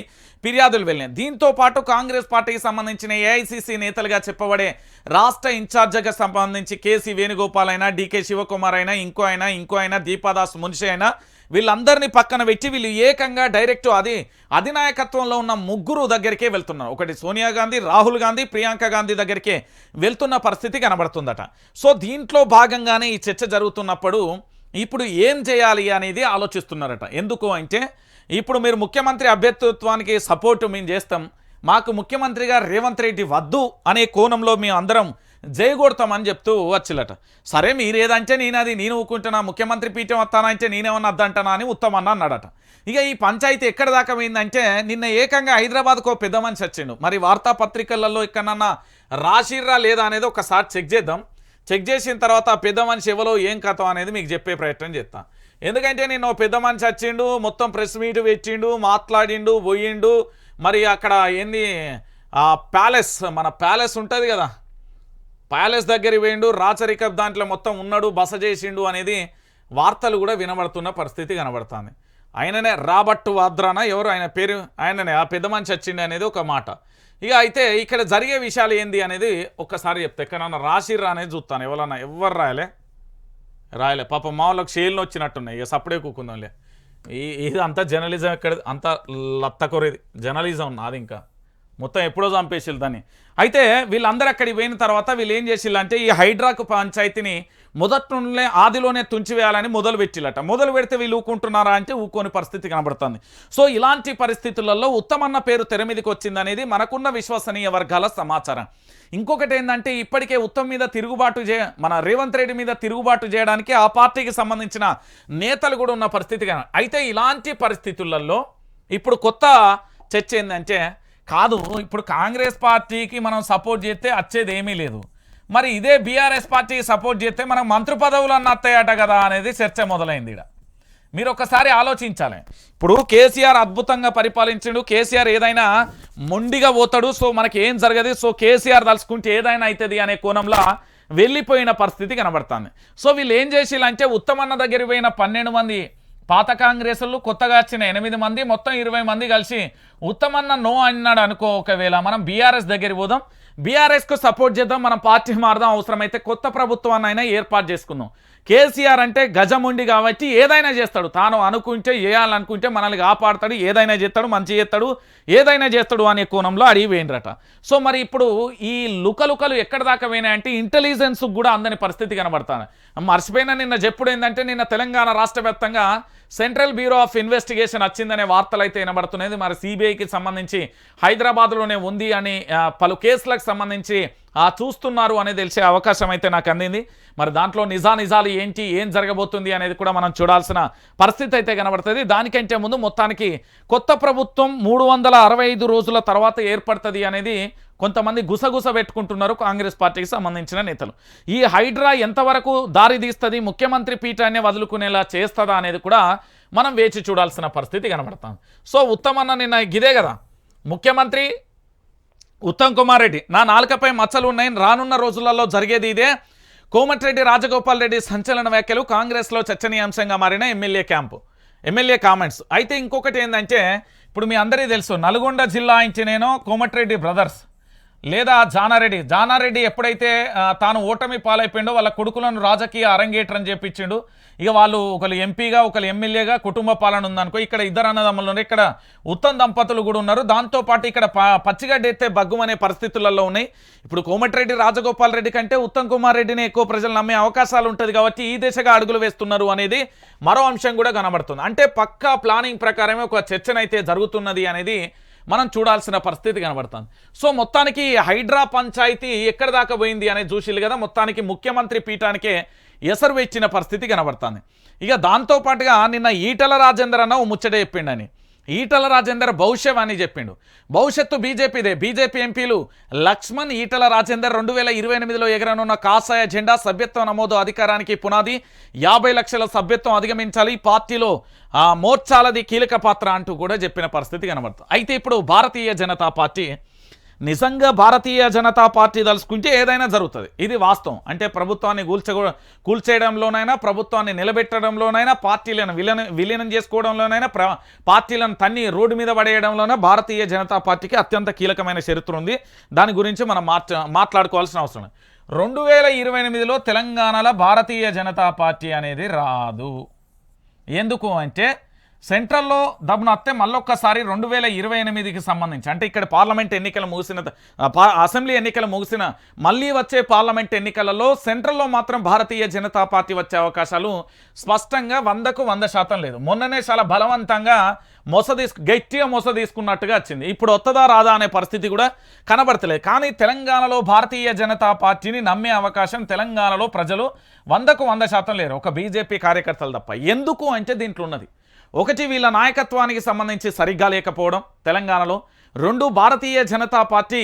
ఫిర్యాదులు వెళ్ళినాయి. దీంతో పాటు కాంగ్రెస్ పార్టీకి సంబంధించిన ఏఐసిసి నేతలుగా చెప్పబడే రాష్ట్ర ఇన్ఛార్జిగా సంబంధించి కేసీ వేణుగోపాల్ అయినా, డీకే శివకుమార్ అయినా, ఇంకో అయినా దీపాదాస్ మున్షి అయినా, వీళ్ళందరినీ పక్కన పెట్టి వీళ్ళు ఏకంగా డైరెక్ట్ అధినాయకత్వంలో ఉన్న ముగ్గురు దగ్గరికే వెళ్తున్నారు. ఒకటి సోనియా గాంధీ, రాహుల్ గాంధీ, ప్రియాంక గాంధీ దగ్గరికే వెళ్తున్న పరిస్థితి కనబడుతుందట. సో దీంట్లో భాగంగానే ఈ చర్చ జరుగుతున్నప్పుడు ఇప్పుడు ఏం చేయాలి అనేది ఆలోచిస్తున్నారట. ఎందుకు అంటే ఇప్పుడు మీరు ముఖ్యమంత్రి అభ్యర్థిత్వానికి సపోర్టు మేము చేస్తాం, మాకు ముఖ్యమంత్రిగా రేవంత్ రెడ్డి వద్దు అనే కోణంలో మేము అందరం జయగొడతామని చెప్తూ వచ్చిల్లట. సరే మీరేదంటే నేను ఊకుంటున్నా, ముఖ్యమంత్రి పీఠం వస్తానంటే నేనేమన్నా అద్దంటానా అని ఉత్తమన్న అన్నాడట. ఇక ఈ పంచాయతీ ఎక్కడ దాకా పోయిందంటే నిన్న ఏకంగా హైదరాబాద్కు ఓ పెద్ద మనిషి వచ్చిండు. మరి వార్తాపత్రికలలో ఎక్కడన్నా రాసిర్రా లేదా అనేది ఒకసారి చెక్ చేద్దాం. చెక్ చేసిన తర్వాత ఆ పెద్ద మనిషి ఎవరో ఏం కథ అనేది మీకు చెప్పే ప్రయత్నం చేస్తాను. ఎందుకంటే నేను పెద్ద మనిషి వచ్చిండు, మొత్తం ప్రెస్ మీట్ పెట్టిండు, మాట్లాడిండు, పోయిండు. మరి అక్కడ ఏంది ప్యాలెస్, మన ప్యాలెస్ ఉంటుంది కదా, ప్యాలెస్ దగ్గరికి పోయిండు, రాచరిక దాంట్లో మొత్తం ఉన్నాడు, బస చేసిండు అనేది వార్తలు కూడా వినబడుతున్న పరిస్థితి కనబడుతుంది. ఆయననే రాబర్ట్ వాద్రానా ఎవరు ఆయన పేరు, ఆయననే ఆ పెద్ద మనిషి వచ్చిండు అనేది ఒక మాట. ఇక అయితే ఇక్కడ జరిగే విషయాలు ఏంది అనేది ఒక్కసారి చెప్తే ఎక్కడన్నా రాసిర్రా అనేది చూస్తాను. ఎవరు రాయలే పాపం మా వాళ్ళకి షేల్ని వచ్చినట్టున్నాయి. ఇక సప్పుడే కూకుందాంలే. ఇది అంతా జర్నలిజం, ఎక్కడ అంతా లత్తకొరేది జర్నలిజం నాది, ఇంకా మొత్తం ఎప్పుడో చంపేసిల్లు దాన్ని. అయితే వీళ్ళందరూ అక్కడికి పోయిన తర్వాత వీళ్ళు ఏం చేసిల్లు అంటే ఈ హైడ్రాకు పంచాయతీని మొదట్లోనే ఆదిలోనే తుంచివేయాలని మొదలు పెడితే వీళ్ళు ఊకుంటున్నారా అంటే ఊకోని పరిస్థితి కనబడుతుంది. సో ఇలాంటి పరిస్థితులలో ఉత్తమన్న పేరు తెర మీదకి వచ్చిందనేది మనకున్న విశ్వసనీయ వర్గాల సమాచారం. ఇంకొకటి ఏంటంటే ఇప్పటికే ఉత్తమ్ మీద మన రేవంత్ రెడ్డి మీద తిరుగుబాటు చేయడానికి ఆ పార్టీకి సంబంధించిన నేతలు కూడా ఉన్న పరిస్థితి. అయితే ఇలాంటి పరిస్థితులలో ఇప్పుడు కొత్త చర్చ ఏంటంటే కాదు, ఇప్పుడు కాంగ్రెస్ పార్టీకి మనం సపోర్ట్ చేస్తే వచ్చేది ఏమీ లేదు, మరి ఇదే బీఆర్ఎస్ పార్టీకి సపోర్ట్ చేస్తే మనం మంత్రి పదవులు అన్న అత్తయ్యట కదా అనేది చర్చ మొదలైంది. ఇక్కడ మీరు ఒకసారి ఆలోచించాలి. ఇప్పుడు కేసీఆర్ అద్భుతంగా పరిపాలించాడు, కేసీఆర్ ఏదైనా మొండిగా పోతాడు, సో మనకి ఏం జరగదు, సో కేసీఆర్ తలుచుకుంటే ఏదైనా అవుతుంది అనే కోణంలో వెళ్ళిపోయిన పరిస్థితి కనబడుతుంది. సో వీళ్ళు ఏం చేసిల్లంటే ఉత్తమన్న దగ్గర పోయిన 12 మంది పాత కాంగ్రెస్లు, కొత్తగా వచ్చిన 8 మంది, మొత్తం 20 మంది కలిసి ఉత్తమన్న నో అన్నాడు అనుకో, ఒకవేళ మనం బీఆర్ఎస్ దగ్గరికి పోదాం, బీఆర్ఎస్కు సపోర్ట్ చేద్దాం, మనం పార్టీ మారదాం, అవసరమైతే కొత్త ప్రభుత్వాన్ని అయినా ఏర్పాటు చేసుకుందాం. కేసీఆర్ అంటే గజముండి కాబట్టి ఏదైనా చేస్తాడు, తాను అనుకుంటే చేయాలనుకుంటే మనల్ని కాపాడతాడు, ఏదైనా చేస్తాడు, మంచి చేస్తాడు, ఏదైనా చేస్తాడు అనే కోణంలో అడిగిపోయినరట. సో మరి ఇప్పుడు ఈ లుకలుకలు ఎక్కడ దాకా పోయినాయంటే ఇంటెలిజెన్స్ కూడా అందని పరిస్థితి కనబడతాను. మర్చిపోయినా నిన్న చెప్పుడు ఏంటంటే నిన్న తెలంగాణ రాష్ట్ర వ్యాప్తంగా సెంట్రల్ బ్యూరో ఆఫ్ ఇన్వెస్టిగేషన్ వచ్చిందనే వార్తలు అయితే వినబడుతున్నది. మరి సిబిఐకి సంబంధించి హైదరాబాద్లోనే ఉంది అని పలు కేసులకు సంబంధించి చూస్తున్నారు అనేది తెలిసే అవకాశం అయితే నాకు అందింది. మరి దాంట్లో నిజాలు ఏంటి, ఏం జరగబోతుంది అనేది కూడా మనం చూడాల్సిన పరిస్థితి అయితే కనబడుతుంది. దానికంటే ముందు మొత్తానికి కొత్త ప్రభుత్వం 365 రోజుల తర్వాత ఏర్పడుతుంది అనేది కొంతమంది గుసగుస పెట్టుకుంటున్నారు కాంగ్రెస్ పార్టీకి సంబంధించిన నేతలు. ఈ హైడ్రా ఎంతవరకు దారి తీస్తుంది, ముఖ్యమంత్రి పీఠాన్ని వదులుకునేలా చేస్తుందా అనేది కూడా మనం వేచి చూడాల్సిన పరిస్థితి కనబడుతుంది. సో ఉత్తమన్న నిన్న గిదే కదా, ముఖ్యమంత్రి ఉత్తమ్ కుమార్ రెడ్డి నా నాలుకపై మచ్చలు ఉన్నాయి, రానున్న రోజులలో జరిగేది ఇదే. కోమటిరెడ్డి రాజగోపాల్ రెడ్డి సంచలన వ్యాఖ్యలు కాంగ్రెస్లో చర్చనీయాంశంగా మారిన ఎమ్మెల్యే కామెంట్స్. అయితే ఇంకొకటి ఏంటంటే ఇప్పుడు మీ అందరికీ తెలుసు నల్గొండ జిల్లా ఇంచినేనో కోమటిరెడ్డి బ్రదర్స్ లేదా జానారెడ్డి ఎప్పుడైతే తాను ఓటమి పాలైపోయిండో వాళ్ళ కొడుకులను రాజకీయ అరంగేట్రం చేపించిండు. ఇక వాళ్ళు ఒకరు ఎంపీగా ఒకరు ఎమ్మెల్యేగా కుటుంబ పాలన ఉందనుకో, ఇక్కడ ఇద్దరు అన్నదమ్ములు ఉన్నారు, ఇక్కడ ఉత్తమ్ దంపతులు కూడా ఉన్నారు, దాంతోపాటు ఇక్కడ పచ్చిగడ్డ ఎత్తే బగ్గుమనే పరిస్థితులలో ఉన్నాయి. ఇప్పుడు కోమటిరెడ్డి రాజగోపాల్ రెడ్డి కంటే ఉత్తమ్ కుమార్ రెడ్డిని ఎక్కువ ప్రజలు నమ్మే అవకాశాలు ఉంటుంది కాబట్టి ఈ దిశగా అడుగులు వేస్తున్నారు అనేది మరో అంశం కూడా కనబడుతుంది. అంటే పక్కా ప్లానింగ్ ప్రకారమే ఒక చర్చనైతే జరుగుతున్నది అనేది మనం చూడాల్సిన పరిస్థితి కనబడుతుంది. సో మొత్తానికి హైడ్రా పంచాయతీ ఎక్కడ దాకా పోయింది అనేది చూసిల్లు కదా, మొత్తానికి ముఖ్యమంత్రి పీఠానికే ఎసరు ఇచ్చిన పరిస్థితి కనబడుతుంది. ఇక దాంతోపాటుగా నిన్న ఈటల రాజేందర్ అన్న ఓ ముచ్చట చెప్పిండని, ఈటల రాజేందర్ భవిష్యవాణి చెప్పిండు. భవిష్యత్తు బీజేపీదే. బీజేపీ ఎంపీలు లక్ష్మణ్, ఈటల రాజేందర్ 2028లో ఎగరనున్న కాషాయ జెండా సభ్యత్వ నమోదు అధికారానికి పునాది, 50 లక్షల సభ్యత్వం అధిగమించాలి, పార్టీలో మోర్చాలది కీలక పాత్ర అంటూ కూడా చెప్పిన పరిస్థితి కనబడుతుంది. అయితే ఇప్పుడు భారతీయ జనతా పార్టీ నిజంగా భారతీయ జనతా పార్టీ తలుచుకుంటే ఏదైనా జరుగుతుంది. ఇది వాస్తవం. అంటే ప్రభుత్వాన్ని కూల్చేయడంలోనైనా, ప్రభుత్వాన్ని నిలబెట్టడంలోనైనా, పార్టీలను విలీనం చేసుకోవడంలోనైనా, పార్టీలను తన్ని రోడ్డు మీద పడేయడంలోనైనా భారతీయ జనతా పార్టీకి అత్యంత కీలకమైన చరిత్ర ఉంది. దాని గురించి మనం మాట్లాడుకోవాల్సిన అవసరం. 2028లో తెలంగాణలో భారతీయ జనతా పార్టీ అనేది రాదు. ఎందుకు అంటే సెంట్రల్లో దమ్మున అత్తే మళ్ళొక్కసారి 2028కి సంబంధించి, అంటే ఇక్కడ పార్లమెంట్ ఎన్నికలు ముగిసిన, అసెంబ్లీ ఎన్నికలు ముగిసిన మళ్ళీ వచ్చే పార్లమెంట్ ఎన్నికలలో సెంట్రల్లో మాత్రం భారతీయ జనతా పార్టీ వచ్చే అవకాశాలు స్పష్టంగా 100కు 100% లేదు. మొన్ననే చాలా బలవంతంగా గట్టిగా మొస తీసుకున్నట్టుగా వచ్చింది. ఇప్పుడు వస్తుందా రాదా అనే పరిస్థితి కూడా కనబడతలేదు. కానీ తెలంగాణలో భారతీయ జనతా పార్టీని నమ్మే అవకాశం తెలంగాణలో ప్రజలు 100కు 100% లేరు, ఒక బీజేపీ కార్యకర్తలు తప్ప. ఎందుకు అంటే దీంట్లో ఉన్నది ఒకటి, వీళ్ళ నాయకత్వానికి సంబంధించి సరిగ్గా లేకపోవడం తెలంగాణలో. 2, భారతీయ జనతా పార్టీ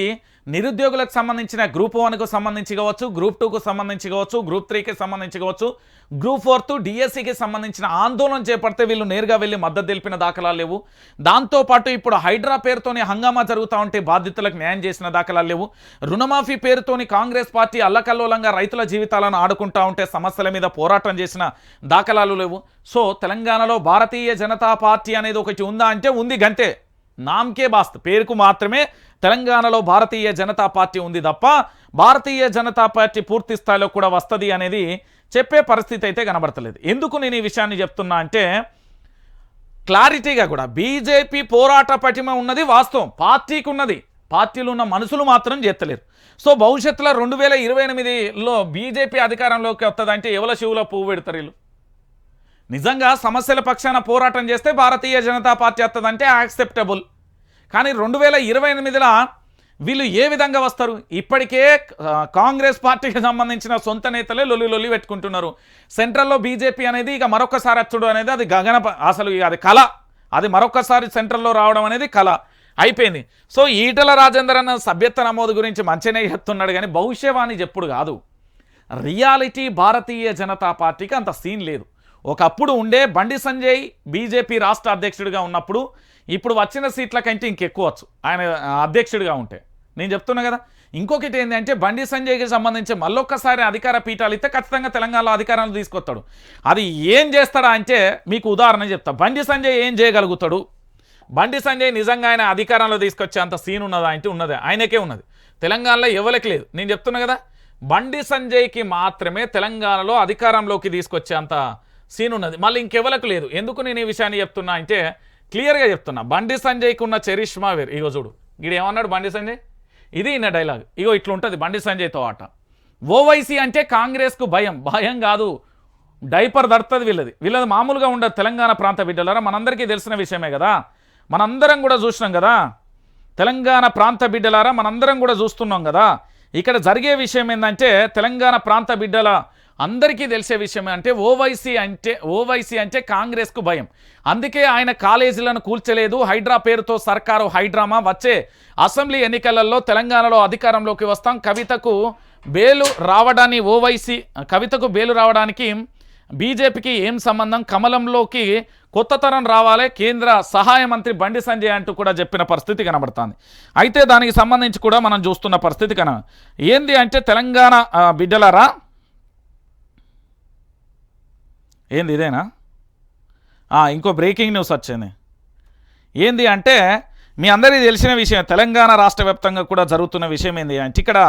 నిరుద్యోగులకు సంబంధించిన గ్రూప్ 1కు సంబంధించి కావచ్చు, గ్రూప్ 2కు సంబంధించి కావచ్చు, గ్రూప్ 3కి సంబంధించి కావచ్చు, గ్రూప్ 4 డిఎస్సికి సంబంధించిన ఆందోళన చేపడితే వీళ్ళు నేరుగా వెళ్ళి మద్దతు తెలిపిన దాఖలాలు లేవు. దాంతోపాటు ఇప్పుడు హైడ్రా పేరుతోని హంగామా జరుగుతూ ఉంటే బాధితులకు న్యాయం చేసిన దాఖలాలు లేవు. రుణమాఫీ పేరుతోని కాంగ్రెస్ పార్టీ అల్లకల్లోలంగా రైతుల జీవితాలను ఆడుకుంటూ ఉంటే సమస్యల మీద పోరాటం చేసిన దాఖలాలు లేవు. సో తెలంగాణలో భారతీయ జనతా పార్టీ అనేది ఒకటి ఉందా అంటే ఉంది, గంతే. నామకే బాస్త్, పేరుకు మాత్రమే తెలంగాణలో భారతీయ జనతా పార్టీ ఉంది తప్ప భారతీయ జనతా పార్టీ పూర్తి స్థాయిలో కూడా వస్తుంది అనేది చెప్పే పరిస్థితి అయితే కనబడతలేదు. ఎందుకు నేను ఈ విషయాన్ని చెప్తున్నా అంటే క్లారిటీగా కూడా బీజేపీ పోరాట పటిమ ఉన్నది వాస్తవం, పార్టీకి ఉన్నది, పార్టీలు ఉన్న మనుషులు మాత్రం చేస్తలేరు. సో భవిష్యత్తులో 2028లో బీజేపీ అధికారంలోకి వస్తుందంటే ఎవల శివులో పువ్వు పెడతారు వీళ్ళు? నిజంగా సమస్యల పక్షాన పోరాటం చేస్తే భారతీయ జనతా పార్టీ వస్తుందంటే యాక్సెప్టబుల్. కానీ 2028లో వీళ్ళు ఏ విధంగా వస్తారు? ఇప్పటికే కాంగ్రెస్ పార్టీకి సంబంధించిన సొంత నేతలే లొల్లి పెట్టుకుంటున్నారు. సెంట్రల్లో బీజేపీ అనేది ఇక మరొకసారి వచ్చుడు అనేది అది అసలు అది కళ, అది మరొకసారి సెంట్రల్లో రావడం అనేది కళ అయిపోయింది. సో ఈటల రాజేందర్ అన్న సభ్యత్వ నమోదు గురించి మంచిగానే చెప్తున్నాడు, కానీ భవిష్యవాణి చెప్పుడు కాదు. రియాలిటీ భారతీయ జనతా పార్టీకి అంత సీన్ లేదు. ఒకప్పుడు ఉండే బండి సంజయ్ బీజేపీ రాష్ట్ర అధ్యక్షుడిగా ఉన్నప్పుడు ఇప్పుడు వచ్చిన సీట్ల కంటే ఇంకెక్కువ వచ్చు ఆయన అధ్యక్షుడిగా ఉంటే. నేను చెప్తున్నా కదా. ఇంకొకటి ఏంటంటే బండి సంజయ్కి సంబంధించి మళ్ళొక్కసారి అధికార పీఠాలు ఇస్తే ఖచ్చితంగా తెలంగాణలో అధికారాలు తీసుకొస్తాడు. అది ఏం చేస్తాడా అంటే మీకు ఉదాహరణ చెప్తా. బండి సంజయ్ ఏం చేయగలుగుతాడు? బండి సంజయ్ నిజంగా ఆయన అధికారంలో తీసుకొచ్చే అంత సీన్ ఉన్నదా అంటే ఉన్నదే, ఆయనకే ఉన్నది, తెలంగాణలో ఎవరికి లేదు. నేను చెప్తున్నా కదా, బండి సంజయ్కి మాత్రమే తెలంగాణలో అధికారంలోకి తీసుకొచ్చే అంత సీన్ ఉన్నది, మళ్ళీ ఇంకెవరికి లేదు. ఎందుకు నేను ఈ విషయాన్ని చెప్తున్నా అంటే క్లియర్గా చెప్తున్నా. బండి సంజయ్కి ఉన్న చరిష్మా వేరు. ఇగో చూడు, వీడు ఏమన్నాడు బండి సంజయ్, ఇది ఇన్న డైలాగ్. ఇగో ఇట్లుంటుంది బండి సంజయ్తో ఆట. ఓవైసీ అంటే కాంగ్రెస్కు భయం కాదు, డైపర్ దడుతుంది వీళ్ళది మామూలుగా ఉండదు. తెలంగాణ ప్రాంత బిడ్డలారా మనందరికీ తెలిసిన విషయమే కదా, మనందరం కూడా చూసినాం కదా. తెలంగాణ ప్రాంత బిడ్డలారా మనందరం కూడా చూస్తున్నాం కదా. ఇక్కడ జరిగే విషయం ఏంటంటే తెలంగాణ ప్రాంత బిడ్డల అందరికీ తెలిసే విషయం అంటే ఓవైసీ అంటే కాంగ్రెస్కు భయం. అందుకే ఆయన కాలేజీలను కూల్చలేదు. హైడ్రా పేరుతో సర్కారు హైడ్రామా. వచ్చే అసెంబ్లీ ఎన్నికలలో తెలంగాణలో అధికారంలోకి వస్తాం. కవితకు బేలు రావడానికి బీజేపీకి ఏం సంబంధం? కమలంలోకి కొత్త తరం రావాలి, కేంద్ర సహాయ మంత్రి బండి సంజయ్ అంటూ కూడా చెప్పిన పరిస్థితి కనబడుతుంది. అయితే దానికి సంబంధించి కూడా మనం చూస్తున్న పరిస్థితి ఏంది అంటే తెలంగాణ బిడ్డలారా, ఏంది ఇదేనా? ఇంకో బ్రేకింగ్ న్యూస్ వచ్చింది. ఏంది అంటే మీ అందరికీ తెలిసిన విషయం, తెలంగాణ రాష్ట్ర వ్యాప్తంగా కూడా జరుగుతున్న విషయం ఏంది అంటే ఇక్కడ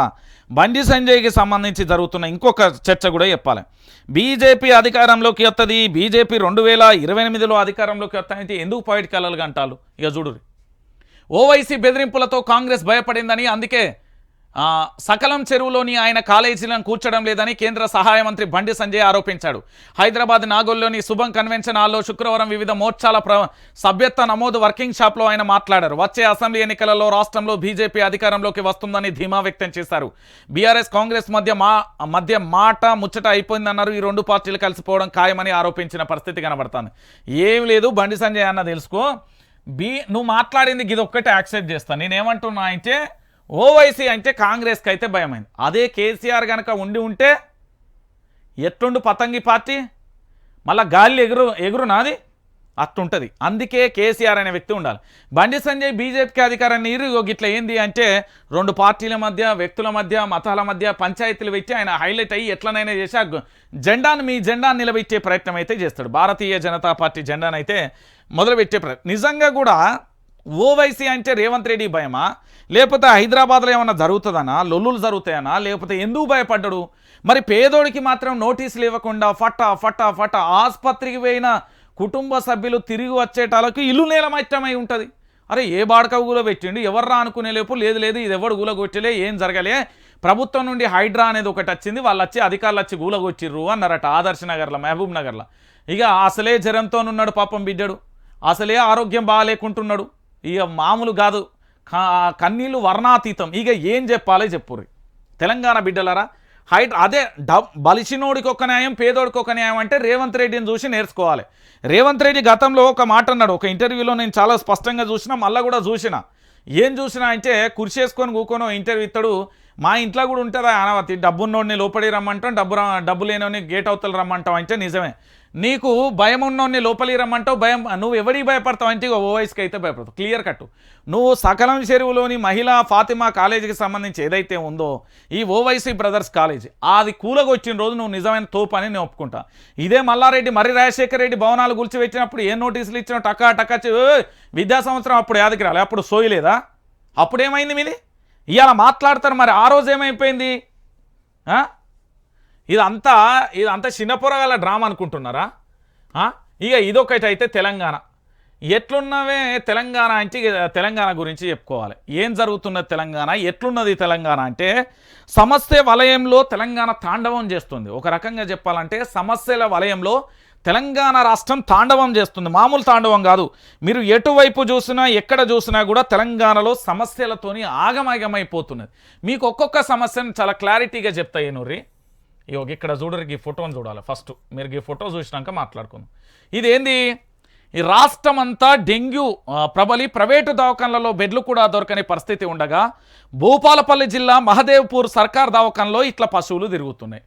బండి సంజయ్కి సంబంధించి జరుగుతున్న ఇంకొక చర్చ కూడా చెప్పాలి. బీజేపీ అధికారంలోకి వస్తుంది, బీజేపీ 2028లో అధికారంలోకి వస్తాయంటే ఎందుకు పాయిట్ కలలుగా అంటారు? ఇక చూడు, ఓవైసీ బెదిరింపులతో కాంగ్రెస్ భయపడిందని, అందుకే సకలం చెరువులోని ఆయన కాలేజీలను కూర్చడం లేదని కేంద్ర సహాయ మంత్రి బండి సంజయ్ ఆరోపించాడు. హైదరాబాద్ నాగోల్లోని శుభం కన్వెన్షన్ హాల్లో శుక్రవారం వివిధ మోర్చాల సభ్యత్వ నమోదు వర్కింగ్ షాప్లో ఆయన మాట్లాడారు. వచ్చే అసెంబ్లీ ఎన్నికలలో రాష్ట్రంలో బీజేపీ అధికారంలోకి వస్తుందని ధీమా వ్యక్తం చేశారు. బీఆర్ఎస్ కాంగ్రెస్ మధ్య మాట ముచ్చట అయిపోయిందన్నారు. ఈ రెండు పార్టీలు కలిసిపోవడం ఖాయమని ఆరోపించిన పరిస్థితి కనబడుతుంది. ఏం లేదు బండి సంజయ్ అన్న తెలుసుకో, నువ్వు మాట్లాడింది ఇది ఒక్కటే యాక్సెప్ట్ చేస్తాను. నేనేమంటున్నా అంటే ఓవైసీ అంటే కాంగ్రెస్కి అయితే భయమైంది. అదే కేసీఆర్ కనుక ఉంటే ఎట్లుండు పతంగి పార్టీ, మళ్ళీ గాలి ఎగురు నాది అట్టుంటుంది. అందుకే కేసీఆర్ అనే వ్యక్తి ఉండాలి. బండి సంజయ్ బీజేపీకి అధికారాన్ని ఇట్లా ఏంది అంటే 2 పార్టీల మధ్య, వ్యక్తుల మధ్య, మతాల మధ్య పంచాయతీలు పెట్టి ఆయన హైలైట్ అయ్యి ఎట్లనైనా చేసి మీ జెండాను నిలబెట్టే ప్రయత్నం అయితే చేస్తాడు. భారతీయ జనతా పార్టీ జెండాను అయితే మొదలుపెట్టే ప్రయత్నం. నిజంగా కూడా ఓవైసీ అంటే రేవంత్ రెడ్డి భయమా, లేకపోతే హైదరాబాద్లో ఏమన్నా జరుగుతుందనా, లొల్లులు జరుగుతాయనా, లేకపోతే ఎందుకు భయపడ్డాడు? మరి పేదోడికి మాత్రం నోటీసులు ఇవ్వకుండా ఫటా ఆసుపత్రికి పోయిన కుటుంబ సభ్యులు తిరిగి వచ్చేటాలకు ఇల్లు నేలమట్టమై ఉంటుంది. అరే ఏ బాడక కూలబెట్టిండు, ఎవర్రా అనుకునే లేపు లేదు ఇది ఎవడు కూలగొట్టలే, ఏం జరగలే, ప్రభుత్వం నుండి హైడ్రా అనేది ఒకటి వచ్చింది, వాళ్ళు వచ్చి అధికారులు వచ్చి కూలగొచ్చిర్రు అన్నారట ఆదర్శ్ నగర్లో, మహబూబ్ నగర్లో. ఇక అసలే జ్వరంతో ఉన్నాడు పాపం బిడ్డడు, అసలే ఆరోగ్యం బాగాలేకుంటున్నాడు, ఇక మామూలు కాదు, కన్నీళ్ళు వర్ణాతీతం. ఇక ఏం చెప్పాలి చెప్పుర్రి తెలంగాణ బిడ్డలరా. అదే బలిసినోడికి ఒక న్యాయం, పేదోడికి ఒక న్యాయం అంటే రేవంత్ రెడ్డిని చూసి నేర్చుకోవాలి. రేవంత్ రెడ్డి గతంలో ఒక మాట అన్నాడు, ఒక ఇంటర్వ్యూలో నేను చాలా స్పష్టంగా చూసినా, మళ్ళీ కూడా చూసిన. ఏం చూసినా అంటే కుర్చేసుకొని కూకొని ఇంటర్వ్యూ ఇస్తాడు. మా ఇంట్లో కూడా ఉంటుందా అనవతి, డబ్బున్నోడిని లోపలి రమ్మంటాం, డబ్బు లేనోని గేట్ అవతల రమ్మంటాం అంటే నిజమే. నీకు భయం ఉన్నోడిని లోపలి రమ్మంటావు, నువ్వు ఎవరికి భయపడతావు అంటే ఓవైసీకి అయితే భయపడతావు. క్లియర్ కట్టు. నువ్వు సకలం చెరువులోని మహిళా ఫాతిమా కాలేజీకి సంబంధించి ఏదైతే ఉందో ఈ ఓవైసీ బ్రదర్స్ కాలేజీ, అది కూలగొచ్చిన రోజు నువ్వు నిజమైన తోపు అని నేను ఒప్పుకుంటా. ఇదే మల్లారెడ్డి మర్రి రాజశేఖర రెడ్డి భవనాలు కూల్చిపెట్టినప్పుడు ఏ నోటీసులు ఇచ్చినా టకా విద్యా సంవత్సరం అప్పుడు యాదకి రాలే, అప్పుడు సోయలేదా? అప్పుడేమైంది మీది? ఇవాళ మాట్లాడతారు. మరి ఆ రోజు ఏమైపోయింది? ఇదంతా చిన్నపురగాల డ్రామా అనుకుంటున్నారా? ఇక ఇదొకటి అయితే తెలంగాణ ఎట్లున్నవే. తెలంగాణ అంటే తెలంగాణ గురించి చెప్పుకోవాలి. ఏం జరుగుతున్నది తెలంగాణ, ఎట్లున్నది తెలంగాణ అంటే సమస్య వలయంలో తెలంగాణ తాండవం చేస్తుంది. ఒక రకంగా చెప్పాలంటే సమస్యల వలయంలో తెలంగాణ రాష్ట్రం తాండవం చేస్తుంది. మామూలు తాండవం కాదు. మీరు ఎటువైపు చూసినా ఎక్కడ చూసినా కూడా తెలంగాణలో సమస్యలతోని ఆగమాగమైపోతున్నది. మీకు ఒక్కొక్క సమస్యను చాలా క్లారిటీగా చెప్తాయి నూరి. ఇక్కడ చూడరు, ఈ ఫోటోని చూడాలి ఫస్ట్. మీరు ఈ ఫోటో చూసినాక మాట్లాడుకుందాం. ఇదేంది? ఈ రాష్ట్రం అంతా డెంగ్యూ ప్రబలి ప్రైవేటు దవాఖానలలో బెడ్లు కూడా దొరకని పరిస్థితి ఉండగా భూపాలపల్లి జిల్లా మహదేవ్పూర్ సర్కార్ దవాఖానలో ఇట్లా పశువులు తిరుగుతున్నాయి.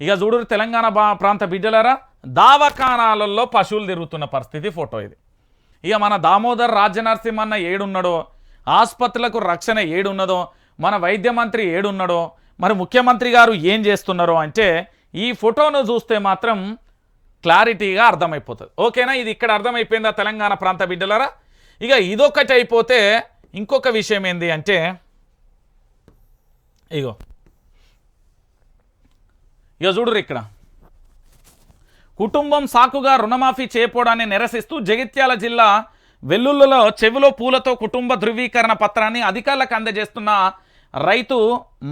ఇక చూడరు తెలంగాణ ప్రాంత బిడ్డలారా, దవాఖానాలలో పశువులు తిరుగుతున్న పరిస్థితి ఫోటో ఇది. ఇక మన దామోదర్ రాజ్యనరసింహన్న ఏడున్నాడో, ఆసుపత్రులకు రక్షణ ఏడున్నదో, మన వైద్య మంత్రి ఏడున్నాడో, మరి ముఖ్యమంత్రి గారు ఏం చేస్తున్నారో అంటే ఈ ఫోటోను చూస్తే మాత్రం క్లారిటీగా అర్థమైపోతుంది. ఓకేనా? ఇది ఇక్కడ అర్థమైపోయిందా తెలంగాణ ప్రాంత బిడ్డలారా? ఇక ఇదొకటి అయిపోతే ఇంకొక విషయం ఏంది అంటే ఇక చూడరు, ఇక్కడ కుటుంబం సాకుగా రుణమాఫీ చేయకపోవడాన్ని నిరసిస్తూ జగిత్యాల జిల్లా వెల్లుల్లలో చెవిలో పూలతో కుటుంబ ధృవీకరణ పత్రాన్ని అధికారులకు అందజేస్తున్న రైతు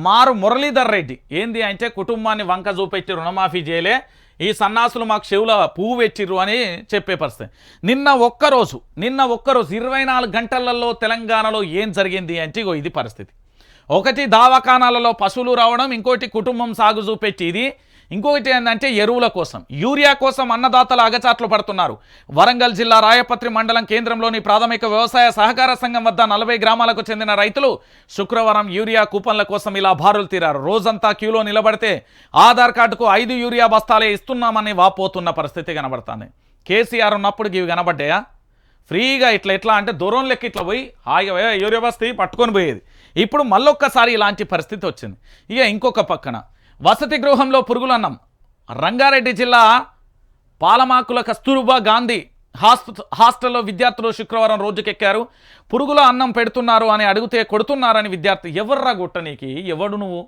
మారు మురళీధర్ రెడ్డి. ఏంది అంటే కుటుంబాన్ని వంక చూపెట్టి రుణమాఫీ చేయలే, ఈ సన్నాసులు మాకు చెవుల పువ్వు పెట్టిర్రు అని చెప్పే పరిస్థితి. నిన్న ఒక్కరోజు 24 గంటలలో తెలంగాణలో ఏం జరిగింది అంటే ఇది పరిస్థితి. ఒకటి దవాఖానాలలో పశువులు రావడం, ఇంకోటి కుటుంబం సాగు చూపెట్టి ఇది, ఇంకొకటి ఏంటంటే ఎరువుల కోసం, యూరియా కోసం అన్నదాతలు అగచాట్లు పడుతున్నారు. వరంగల్ జిల్లా రాయపత్రి మండలం కేంద్రంలోని ప్రాథమిక వ్యవసాయ సహకార సంఘం వద్ద 40 గ్రామాలకు చెందిన రైతులు శుక్రవారం యూరియా కూపన్ల కోసం ఇలా బారులు తీరారు. రోజంతా క్యూలో నిలబడితే ఆధార్ కార్డుకు 5 యూరియా బస్తాలే ఇస్తున్నామని వాపోతున్న పరిస్థితి కనబడుతుంది. కేసీఆర్ ఉన్నప్పుడు ఇవి కనబడ్డాయా? ఫ్రీగా ఎట్లా అంటే దూరం లెక్క ఇట్లా పోయి హాయిగా యూరియా బస్తీ పట్టుకొని పోయేది. ఇప్పుడు మళ్ళొక్కసారి ఇలాంటి పరిస్థితి వచ్చింది. ఇక ఇంకొక పక్కన వసతి గృహంలో పురుగులన్నం. రంగారెడ్డి జిల్లా పాలమాకుల కస్తూర్బా గాంధీ హాస్టల్లో విద్యార్థులు శుక్రవారం రోజుకెక్కారు. పురుగుల అన్నం పెడుతున్నారు అని అడిగితే కొడుతున్నారని విద్యార్థి. ఎవర్రా కొట్టనీకి? ఎవడు నువ్వు?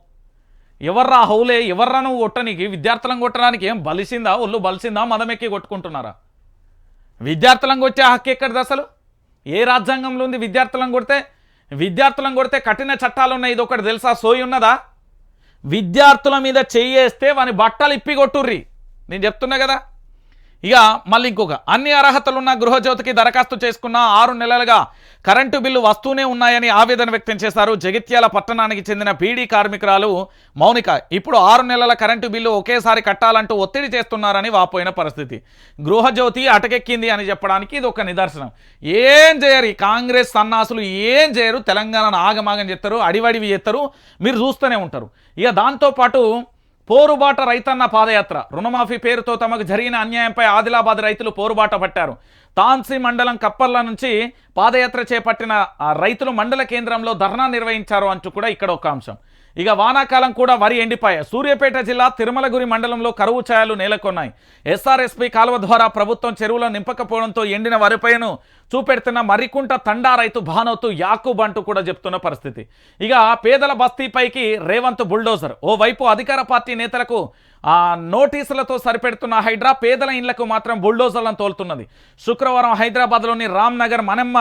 ఎవర్రా హౌలే? ఎవర్రా నువ్వు కొట్టనీకి? విద్యార్థులను కొట్టడానికి ఏం బలిసిందా? ఒళ్ళు బలిసిందా? మదమెక్కి కొట్టుకుంటున్నారా? విద్యార్థులను కొట్టే హక్కు ఎక్కడిది అసలు? ఏ రాజ్యాంగంలో ఉంది విద్యార్థులను కొడితే? విద్యార్థులను కొడితే కఠిన చట్టాలు ఉన్నాయి. ఇది ఒకటి తెలుసా? సోయి ఉన్నదా? విద్యార్థుల మీద చెయ్యేస్తే వాని బట్టలు ఇప్పి కొట్టుర్రి. నేను చెప్తున్నా కదా. ఇక మళ్ళీ ఇంకొక అన్ని అర్హతలున్న గృహజ్యోతికి దరఖాస్తు చేసుకున్న 6 నెలలుగా కరెంటు బిల్లు వస్తూనే ఉన్నాయని ఆవేదన వ్యక్తం చేశారు జగిత్యాల పట్టణానికి చెందిన బీడీ కార్మికురాలు మౌనిక. ఇప్పుడు 6 నెలల కరెంటు బిల్లు ఒకేసారి కట్టాలంటూ ఒత్తిడి చేస్తున్నారని వాపోయిన పరిస్థితి. గృహజ్యోతి అటకెక్కింది అని చెప్పడానికి ఇది ఒక నిదర్శనం. ఏం చేయరు ఈ కాంగ్రెస్ సన్నాసులు, ఏం చేయరు. తెలంగాణను ఆగమాగం చేస్తారు, అడివడివి చేస్తారు, మీరు చూస్తూనే ఉంటారు. ఇక దాంతోపాటు పోరుబాట రైతన్న పాదయాత్ర రుణమాఫీ పేరుతో తమకు జరిగిన అన్యాయంపై ఆదిలాబాద్ రైతులు పోరుబాట పట్టారు. తాన్సీ మండలం కప్పర్ల నుంచి పాదయాత్ర చేపట్టిన రైతులు మండల కేంద్రంలో ధర్నా నిర్వహించారు అంటూ కూడా ఇక్కడ ఒక అంశం. ఇక వానాకాలం కూడా వరి ఎండిపాయ. సూర్యాపేట జిల్లా తిరుమలగురి మండలంలో కరువు ఛాయలు నెలకొన్నాయి. ఎస్ఆర్ఎస్పీ కాలువ ద్వారా ప్రభుత్వం చెరువులో నింపకపోవడంతో ఎండిన వరిపైను చూపెడుతున్న మరికుంట తండా రైతు భానోతు యాకూబ్ అంటూ కూడా చెప్తున్న పరిస్థితి. ఇక పేదల బస్తీపైకి రేవంత్ బుల్డోజర్. ఓవైపు అధికార పార్టీ నేతలకు నోటీసులతో సరిపెడుతున్న హైడ్రా, పేదల ఇండ్లకు మాత్రం బుల్డోజర్లను తోలుతున్నది. శుక్రవారం హైదరాబాద్లోని రామ్నగర్ మనమ్మ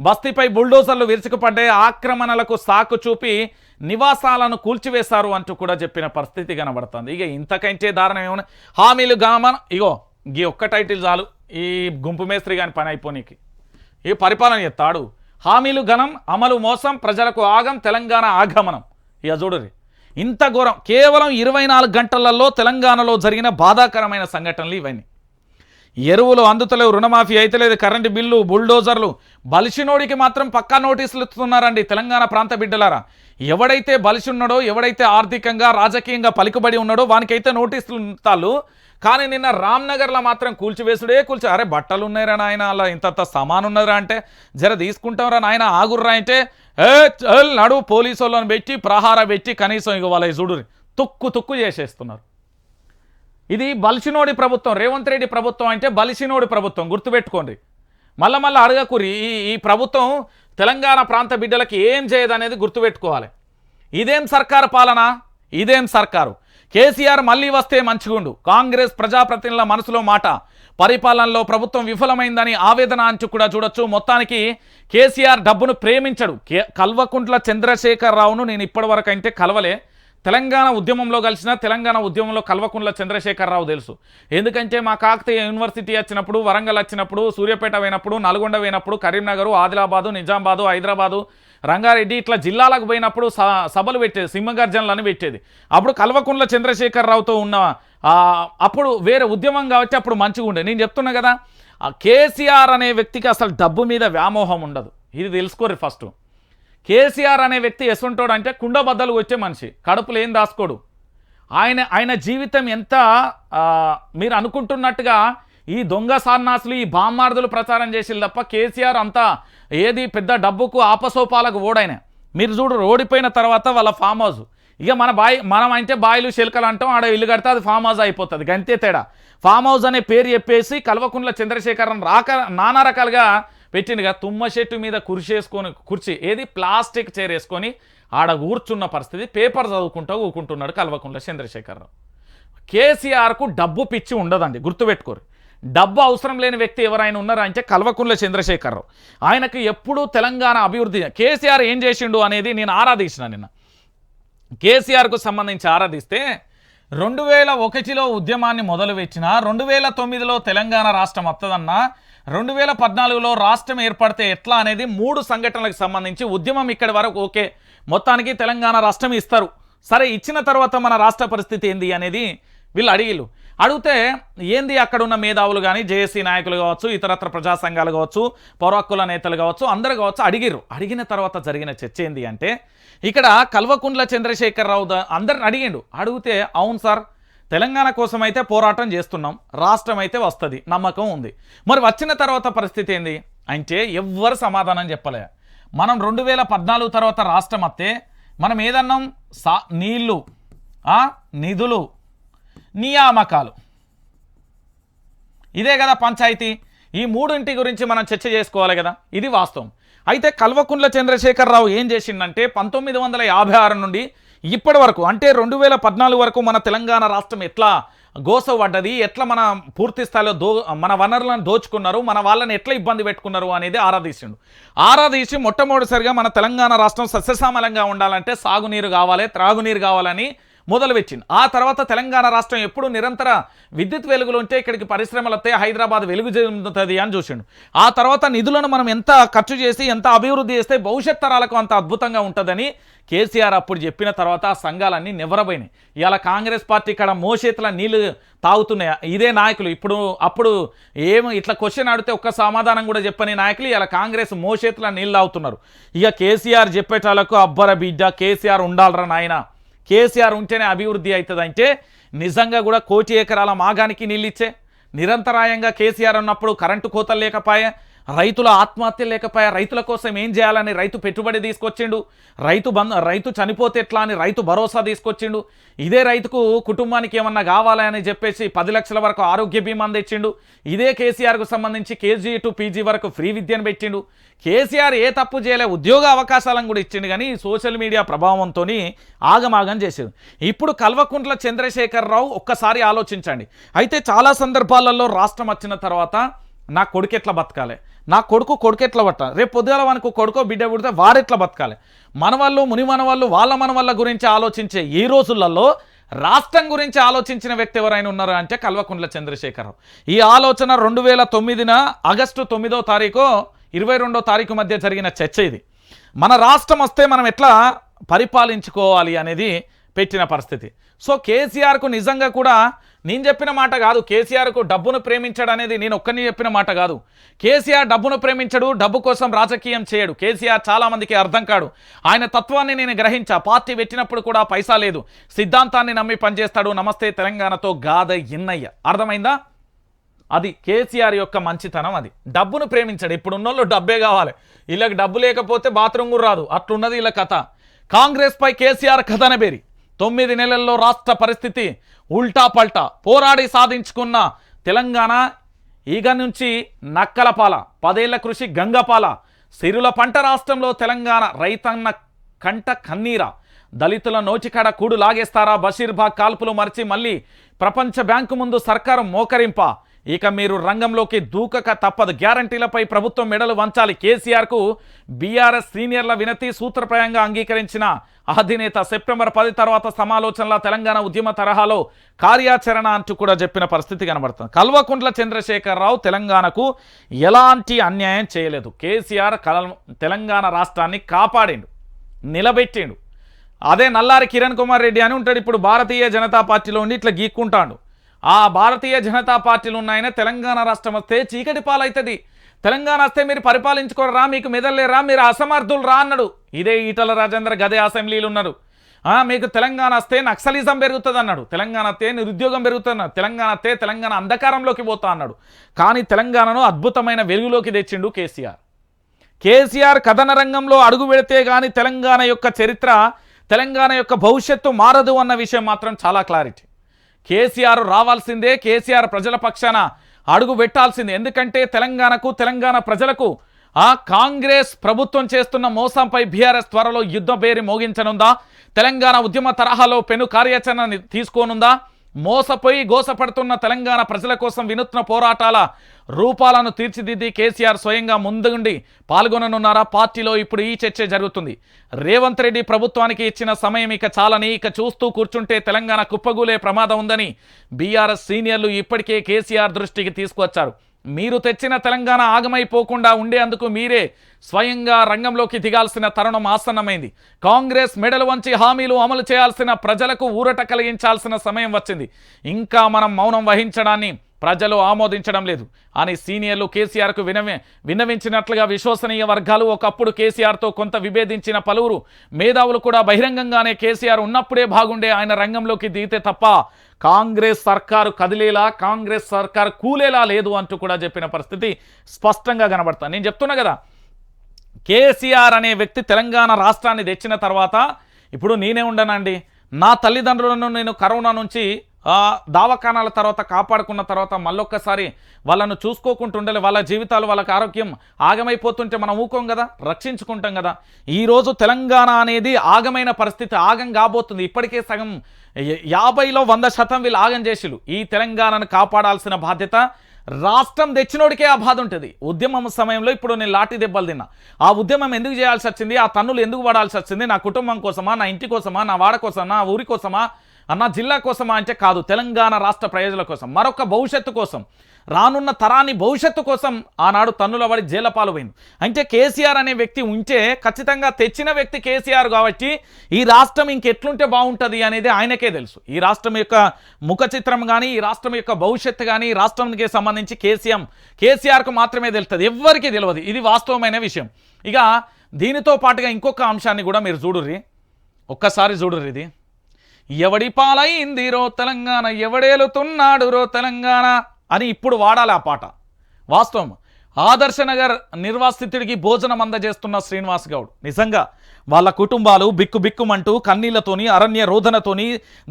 బస్తీపై బుల్డోజర్లు విరుచుకుపడ్డే ఆక్రమణలకు సాకు చూపి నివాసాలను కూల్చివేశారు అంటూ కూడా చెప్పిన పరిస్థితి కనబడుతుంది. ఇక ఇంతకంటే దారుణం ఏమన్నా హామీలు గామన్. ఇగో ఈ ఒక్క టైటిల్ చాలు ఈ గుంపు మేస్త్రి గాని పని అయిపోనీకి. ఈ పరిపాలన చేస్తాడు. హామీలు ఘనం, అమలు మోసం, ప్రజలకు ఆగం, తెలంగాణ ఆగమనం. ఇక చూడరి ఇంత ఘోరం. కేవలం 24 గంటలలో తెలంగాణలో జరిగిన బాధాకరమైన సంఘటనలు ఇవన్నీ. ఎరువులు అందుతలేవు, రుణమాఫీ అయితే లేదు, కరెంటు బిల్లు, బుల్డోజర్లు. బలిసినోడికి మాత్రం పక్కా నోటీసులు ఇస్తున్నారండి తెలంగాణ ప్రాంత బిడ్డలారా. ఎవడైతే బలిసి ఉన్నాడో, ఎవడైతే ఆర్థికంగా రాజకీయంగా పలుకుబడి ఉన్నాడో వానికైతే నోటీసులు ఇస్తాళ్ళు. కానీ నిన్న రామ్నగర్లో మాత్రం కూల్చివేసుడే అరే బట్టలు ఉన్నాయిరా నాయన, అలా ఇంత సమానం ఉన్నదిరా అంటే జర తీసుకుంటాంరా నాయన ఆగుర్రా అంటే నడు పోలీసు వాళ్ళని పెట్టి ప్రహార పెట్టి కనీసం ఇక వాళ్ళ చూడు తుక్కు చేసేస్తున్నారు. ఇది బలిసినోడి ప్రభుత్వం. రేవంత్ రెడ్డి ప్రభుత్వం అంటే బలిసినోడి ప్రభుత్వం, గుర్తుపెట్టుకోండి. మళ్ళా అడగకూరి ఈ ప్రభుత్వం తెలంగాణ ప్రాంత బిడ్డలకి ఏం చేయదనేది గుర్తుపెట్టుకోవాలి. ఇదేం సర్కారు పాలన, ఇదేం సర్కారు. కేసీఆర్ మళ్ళీ వస్తే మంచిగుండు. కాంగ్రెస్ ప్రజాప్రతినిధుల మనసులో మాట. పరిపాలనలో ప్రభుత్వం విఫలమైందని ఆవేదన అంచు కూడా చూడొచ్చు. మొత్తానికి కేసీఆర్ డబ్బును ప్రేమించడు. కల్వకుంట్ల చంద్రశేఖరరావును నేను ఇప్పటివరకు అంటే కలవలే. తెలంగాణ ఉద్యమంలో కలిసిన, తెలంగాణ ఉద్యమంలో కల్వకుంట్ల చంద్రశేఖరరావు తెలుసు. ఎందుకంటే మా కాకతీయ యూనివర్సిటీ వచ్చినప్పుడు, వరంగల్ వచ్చినప్పుడు, సూర్యాపేట పోయినప్పుడు, నల్గొండ పోయినప్పుడు, కరీంనగర్, ఆదిలాబాదు, నిజామాబాదు, హైదరాబాదు, రంగారెడ్డి ఇట్లా జిల్లాలకు పోయినప్పుడు సభలు పెట్టేది, సింహగర్జనలను పెట్టేది. అప్పుడు కల్వకుంట్ల చంద్రశేఖరరావుతో ఉన్న అప్పుడు వేరే ఉద్యమం కాబట్టి అప్పుడు మంచిగా ఉండే. నేను చెప్తున్నా కదా, కేసీఆర్ అనే వ్యక్తికి అసలు డబ్బు మీద వ్యామోహం ఉండదు. ఇది తెలుసుకోరు ఫస్ట్. కేసీఆర్ అనే వ్యక్తి ఎసుంటాడు అంటే కుండబద్దలు వచ్చే మనిషి, కడుపులు ఏం దాసుకోడు. ఆయన జీవితం ఎంత మీరు అనుకుంటున్నట్టుగా ఈ దొంగ సన్నాసులు, ఈ బామ్మార్దులు ప్రచారం చేసి తప్ప కేసీఆర్ అంతా ఏది పెద్ద డబ్బుకు ఆపసోపాలకు ఓడైన. మీరు చూడు ఓడిపోయిన తర్వాత వాళ్ళ ఫామ్ హౌస్, ఇక మనం అంటే బాయిలు శిల్కలు అంటాం, ఆడ ఇల్లు కడితే అది ఫామ్ హౌస్ అయిపోతుంది, గంతే తేడా. ఫామ్ హౌస్ అనే పేరు చెప్పేసి కల్వకుంట్ల చంద్రశేఖరన్ నానా రకాలుగా పెట్టిందిగా. తుమ్మ చెట్టు మీద కుర్చీ ఏది ప్లాస్టిక్ చైర్ వేసుకొని ఆడ కూర్చున్న పరిస్థితి. పేపర్ చదువుకుంటూ ఊకుంటున్నాడు కల్వకుంట్ల చంద్రశేఖరరావు. కేసీఆర్కు డబ్బు పిచ్చి ఉండదండి, గుర్తుపెట్టుకోరు. డబ్బు అవసరం లేని వ్యక్తి ఎవరైనా ఉన్నారా అంటే కల్వకుంట్ల చంద్రశేఖరరావు. ఆయనకు ఎప్పుడూ తెలంగాణ అభివృద్ధి, కేసీఆర్ ఏం చేసిండు అనేది నేను ఆరాధించిన. నిన్న కేసీఆర్కు సంబంధించి ఆరాధిస్తే 2001లో ఉద్యమాన్ని మొదలుపెట్టిన, 2009లో తెలంగాణ రాష్ట్రం వస్తుందన్నా, 2014లో రాష్ట్రం ఏర్పడితే ఎట్లా అనేది 3 సంఘటనలకు సంబంధించి ఉద్యమం ఇక్కడి వరకు ఓకే, మొత్తానికి తెలంగాణ రాష్ట్రం ఇస్తారు. సరే ఇచ్చిన తర్వాత మన రాష్ట్ర పరిస్థితి ఏంది అనేది వీళ్ళు అడిగితే ఏంది అక్కడ ఉన్న మేధావులు కానీ, జేఏసీ నాయకులు కావచ్చు, ఇతరత్ర ప్రజా సంఘాలు కావచ్చు, పౌర హక్కుల నేతలు కావచ్చు, అందరు కావచ్చు అడిగిన తర్వాత జరిగిన చర్చ ఏంది అంటే, ఇక్కడ కల్వకుంట్ల చంద్రశేఖరరావు అందరిని అడిగితే అవును సార్ తెలంగాణ కోసం అయితే పోరాటం చేస్తున్నాం, రాష్ట్రం అయితే వస్తుంది, నమ్మకం ఉంది. మరి వచ్చిన తర్వాత పరిస్థితి ఏంది అంటే ఎవ్వరు సమాధానం చెప్పలే. మనం 2014 తర్వాత రాష్ట్రం వస్తే మనం ఏదన్నాం, నీళ్లు, నిధులు, నియామకాలు, ఇదే కదా పంచాయతీ. ఈ 3 గురించి మనం చర్చ చేసుకోవాలి కదా, ఇది వాస్తవం. అయితే కల్వకుంట్ల చంద్రశేఖరరావు ఏం చేసిందంటే 1956 నుండి ఇప్పటి వరకు అంటే 2014 వరకు మన తెలంగాణ రాష్ట్రం ఎట్లా గోసపడ్డది, ఎట్లా మన పూర్తి స్థాయిలో మన వనరులను దోచుకున్నారు, మన వాళ్ళని ఎట్లా ఇబ్బంది పెట్టుకున్నారు అనేది ఆరాధించి మొట్టమొదటిసారిగా మన తెలంగాణ రాష్ట్రం సస్యశ్యామలంగా ఉండాలంటే సాగునీరు కావాలి, త్రాగునీరు కావాలని మొదలుపెట్టిండు. ఆ తర్వాత తెలంగాణ రాష్ట్రం ఎప్పుడు నిరంతర విద్యుత్ వెలుగులు ఉంటే ఇక్కడికి పరిశ్రమలు వస్తే హైదరాబాద్ వెలుగు చెందుతుంది అని చూసిండు. ఆ తర్వాత నిధులను మనం ఎంత ఖర్చు చేసి ఎంత అభివృద్ధి చేస్తే భవిష్యత్ తరాలకు అంత అద్భుతంగా ఉంటుందని కేసీఆర్ అప్పుడు చెప్పిన తర్వాత ఆ సంఘాలన్నీ నివ్వరబోయినాయి. ఇవాళ కాంగ్రెస్ పార్టీ ఇక్కడ మోచేతుల నీళ్లు తాగుతున్నాయి ఇదే నాయకులు. అప్పుడు ఇట్లా క్వశ్చన్ అడిగితే ఒక్క సమాధానం కూడా చెప్పని నాయకులు ఇలా కాంగ్రెస్ మోచేతుల నీళ్ళు తాగుతున్నారు. ఇక కేసీఆర్ చెప్పేటాలకు అబ్బర బిడ్డ కేసీఆర్ ఉండాలరా నాయన, కేసీఆర్ ఉంటేనే అభివృద్ధి అవుతుంది అంటే నిజంగా కూడా 1 కోటి ఎకరాల మాగానికి నీళ్ళు ఇచ్చే నిరంతరాయంగా కేసీఆర్ ఉన్నప్పుడు కరెంటు కోతలు లేకపోయా, రైతుల ఆత్మహత్యలు లేకపోయా, రైతుల కోసం ఏం చేయాలని రైతు పెట్టుబడి తీసుకొచ్చిండు, రైతు చనిపోతే ఎట్లా అని రైతు భరోసా తీసుకొచ్చిండు, ఇదే రైతుకు కుటుంబానికి ఏమన్నా కావాలని చెప్పేసి 10 లక్షల వరకు ఆరోగ్య బీమాను తెచ్చిండు, ఇదే కేసీఆర్కు సంబంధించి కేజీ టు పీజీ వరకు ఫ్రీ విద్యను పెట్టిండు. కేసీఆర్ ఏ తప్పు చేయలే, ఉద్యోగ అవకాశాలను కూడా ఇచ్చిండు. కానీ సోషల్ మీడియా ప్రభావంతో ఆగమాగం చేసేది. ఇప్పుడు కల్వకుంట్ల చంద్రశేఖరరావు ఒక్కసారి ఆలోచించండి. అయితే చాలా సందర్భాలలో రాష్ట్రం వచ్చిన తర్వాత నా కొడుకు ఎట్లా బతకాలి, నా కొడుకు ఎట్లా పట్టాలి, రేపు పొద్దుగాల మనకు కొడుకో బిడ్డ పుడితే వారెట్లా బతకాలి, మనవాళ్ళు ముని మనవాళ్ళు వాళ్ళ మనవాళ్ళ గురించి ఆలోచించే ఈ రోజులలో రాష్ట్రం గురించి ఆలోచించిన వ్యక్తి ఎవరైనా ఉన్నారు అంటే కల్వకుంట్ల చంద్రశేఖరరావు. ఈ ఆలోచన 2009 ఆగస్టు 9వ తారీఖు 22వ తారీఖు మధ్య జరిగిన చర్చ ఇది. మన రాష్ట్రం వస్తే మనం ఎట్లా పరిపాలించుకోవాలి అనేది పెట్టిన పరిస్థితి. సో కేసీఆర్కు నిజంగా కూడా నేను చెప్పిన మాట కాదు, కేసీఆర్కు డబ్బును ప్రేమించడు అనేది నేను ఒక్కరిని చెప్పిన మాట కాదు. కేసీఆర్ డబ్బును ప్రేమించడు, డబ్బు కోసం రాజకీయం చేయడు. కేసీఆర్ చాలామందికి అర్థం కాడు. ఆయన తత్వాన్ని నేను గ్రహించా. పార్టీ పెట్టినప్పుడు కూడా పైసా లేదు, సిద్ధాంతాన్ని నమ్మి పనిచేస్తాడు. నమస్తే తెలంగాణతో గాథ ఇన్నయ్య. అర్థమైందా? అది కేసీఆర్ యొక్క మంచితనం. అది డబ్బును ప్రేమించాడు. ఇప్పుడు ఉన్నోళ్ళు డబ్బే కావాలి, వీళ్ళకి డబ్బు లేకపోతే బాత్రూమ్ కూడా రాదు, అట్లున్నది వీళ్ళ కథ. కాంగ్రెస్ పై కేసీఆర్ కథనబేరి 9 నెలల్లో రాష్ట్ర పరిస్థితి ఉల్టా పల్టా పోరాడి సాధించుకున్న తెలంగాణ ఈగ నుంచి నక్కల పాల, 10 ఏళ్ల కృషి గంగపాల, సిరుల పంట రాష్ట్రంలో తెలంగాణ రైతన్న కంట కన్నీరా, దళితుల నోటికాడ కూడు లాగేస్తారా, బషీర్బాగ్ కాల్పులు మరిచి మళ్ళీ ప్రపంచ బ్యాంకు ముందు సర్కారు మోకరింప, ఇక మీరు రంగంలోకి దూకక తప్పదు, గ్యారంటీలపై ప్రభుత్వం మెడలు వంచాలి. కేసీఆర్కు బీఆర్ఎస్ సీనియర్ల వినతి సూత్రప్రాయంగా అంగీకరించిన అధినేత సెప్టెంబర్ 10 తర్వాత సమాలోచనల తెలంగాణ ఉద్యమ తరహాలో కార్యాచరణ అంటూ కూడా చెప్పిన పరిస్థితి కనబడుతుంది. కల్వకుంట్ల చంద్రశేఖరరావు తెలంగాణకు ఎలాంటి అన్యాయం చేయలేదు. కేసీఆర్ తెలంగాణ రాష్ట్రాన్ని కాపాడిండు, నిలబెట్టిండు. అదే నల్లారి కిరణ్ కుమార్ రెడ్డి అని ఉంటాడు, ఇప్పుడు భారతీయ జనతా పార్టీలో ఉండి ఇట్లా గీక్కుంటాడు. ఆ భారతీయ జనతా పార్టీలు ఉన్నాయన తెలంగాణ రాష్ట్రం వస్తే చీకటి పాలవుతుంది, తెలంగాణ వస్తే మీరు పరిపాలించుకోరా, మీకు మెదలేరా, మీరు అసమర్థులు రా అన్నాడు. ఇదే ఈటల రాజేందర్ గదే అసెంబ్లీలు ఉన్నారు. మీకు తెలంగాణ వస్తే నక్సలిజం పెరుగుతుంది అన్నాడు, తెలంగాణ వస్తే నిరుద్యోగం పెరుగుతుంది అన్నాడు, తెలంగాణ వస్తే తెలంగాణ అంధకారంలోకి పోతా అన్నాడు. కానీ తెలంగాణను అద్భుతమైన వెలుగులోకి తెచ్చిండు కేసీఆర్. కేసీఆర్ కథన రంగంలో అడుగు పెడితే కానీ తెలంగాణ యొక్క చరిత్ర, తెలంగాణ యొక్క భవిష్యత్తు మారదు అన్న విషయం మాత్రం చాలా క్లారిటీ. కేసీఆర్ రావాల్సిందే, కేసీఆర్ ప్రజల పక్షాన అడుగు పెట్టాల్సిందే. ఎందుకంటే తెలంగాణకు, తెలంగాణ ప్రజలకు కాంగ్రెస్ ప్రభుత్వం చేస్తున్న మోసంపై బీఆర్ఎస్ త్వరలో యుద్ధ బేరి మోగించనుందా, తెలంగాణ ఉద్యమ తరహాలో పెను కార్యాచరణ తీసుకోనుందా, మోసపోయి గోసపడుతున్న తెలంగాణ ప్రజల కోసం వినూత్న పోరాటాల రూపాలను తీర్చిదిద్ది కేసీఆర్ స్వయంగా ముందుండి పాల్గొననున్నారా? పార్టీలో ఇప్పుడు ఈ చర్చ జరుగుతుంది. రేవంత్ రెడ్డి ప్రభుత్వానికి ఇచ్చిన సమయం ఇక చాలని, ఇక చూస్తూ కూర్చుంటే తెలంగాణ కుప్పగూలే ప్రమాదం ఉందని బీఆర్ఎస్ సీనియర్లు ఇప్పటికే కేసీఆర్ దృష్టికి తీసుకువచ్చారు. మీరు తెచ్చిన తెలంగాణ ఆగమైపోకుండా ఉండేందుకు మీరే స్వయంగా రంగంలోకి దిగాల్సిన తరుణం ఆసన్నమైంది. కాంగ్రెస్ మెడలు వంచి హామీలు అమలు చేయాల్సిన ప్రజలకు ఊరట కలిగించాల్సిన సమయం వచ్చింది. ఇంకా మనం మౌనం వహించడాన్ని ప్రజలు ఆమోదించడం లేదు అని సీనియర్లు కేసీఆర్కు విన్నవించినట్లుగా విశ్వసనీయ వర్గాలు, ఒకప్పుడు కేసీఆర్తో కొంత విభేదించిన పలువురు మేధావులు కూడా బహిరంగంగానే కేసీఆర్ ఉన్నప్పుడే బాగుండే, ఆయన రంగంలోకి దిగితే తప్ప కాంగ్రెస్ సర్కారు కదిలేలా, కాంగ్రెస్ సర్కారు కూలేలా లేదు అంటూ కూడా చెప్పిన పరిస్థితి స్పష్టంగా కనబడుతుంది. నేను చెప్తున్నా కదా, కేసీఆర్ అనే వ్యక్తి తెలంగాణ రాష్ట్రాన్ని తెచ్చిన తర్వాత, ఇప్పుడు నేనే ఉండనండి, నా తల్లిదండ్రులను నేను కరోనా నుంచి దవాఖానాల తర్వాత కాపాడుకున్న తర్వాత మళ్ళొక్కసారి వాళ్ళను చూసుకోకుండా ఉండాలి, వాళ్ళ జీవితాలు, వాళ్ళకి ఆరోగ్యం ఆగమైపోతుంటే మనం ఊకోం కదా, రక్షించుకుంటాం కదా. ఈరోజు తెలంగాణ అనేది ఆగమైన పరిస్థితి, ఆగం కాబోతుంది. ఇప్పటికే సగం 50లో 100% వీళ్ళు ఆగం చేసిలు. ఈ తెలంగాణను కాపాడాల్సిన బాధ్యత రాష్ట్రం తెచ్చినోడికే ఆ బాధ ఉంటుంది. ఉద్యమం సమయంలో ఇప్పుడు నేను లాఠీ దెబ్బలు తిన్నా, ఆ ఉద్యమం ఎందుకు చేయాల్సి వచ్చింది, ఆ తన్నులు ఎందుకు పడాల్సి వచ్చింది, నా కుటుంబం కోసమా, నా ఇంటి కోసమా, నా వాడ కోసమా, నా ఊరి కోసమా, అన్న జిల్లా కోసమా అంటే కాదు, తెలంగాణ రాష్ట్ర ప్రయోజనాల కోసం, మరొక భవిష్యత్తు కోసం, రానున్న తరాన్ని భవిష్యత్తు కోసం ఆనాడు తన్నుల పడి జైల పాలు పోయింది. అంటే కేసీఆర్ అనే వ్యక్తి ఉంటే ఖచ్చితంగా తెచ్చిన వ్యక్తి కేసీఆర్ కాబట్టి ఈ రాష్ట్రం ఇంకెట్లుంటే బాగుంటుంది అనేది ఆయనకే తెలుసు. ఈ రాష్ట్రం యొక్క ముఖ చిత్రం కానీ, ఈ రాష్ట్రం యొక్క భవిష్యత్తు కానీ, ఈ రాష్ట్రానికి సంబంధించి కేసీఆర్కు మాత్రమే తెలుస్తుంది, ఎవ్వరికీ తెలియదు. ఇది వాస్తవమైన విషయం. ఇక దీనితో పాటుగా ఇంకొక అంశాన్ని కూడా మీరు చూడుర్రి, ఒక్కసారి చూడుర్రి. ఇది ఎవడి పాలైంది రో తెలంగాణ, ఎవడేలుతున్నాడు రో తెలంగాణ అని ఇప్పుడు వాడాలి ఆ పాట. వాస్తవం. ఆదర్శనగర్ నిర్వాసితుడికి భోజనం అందజేస్తున్న శ్రీనివాస్ గౌడ్, నిజంగా వాళ్ళ కుటుంబాలు బిక్కుబిక్కుమంటూ కన్నీళ్లతోని అరణ్య రోదనతోని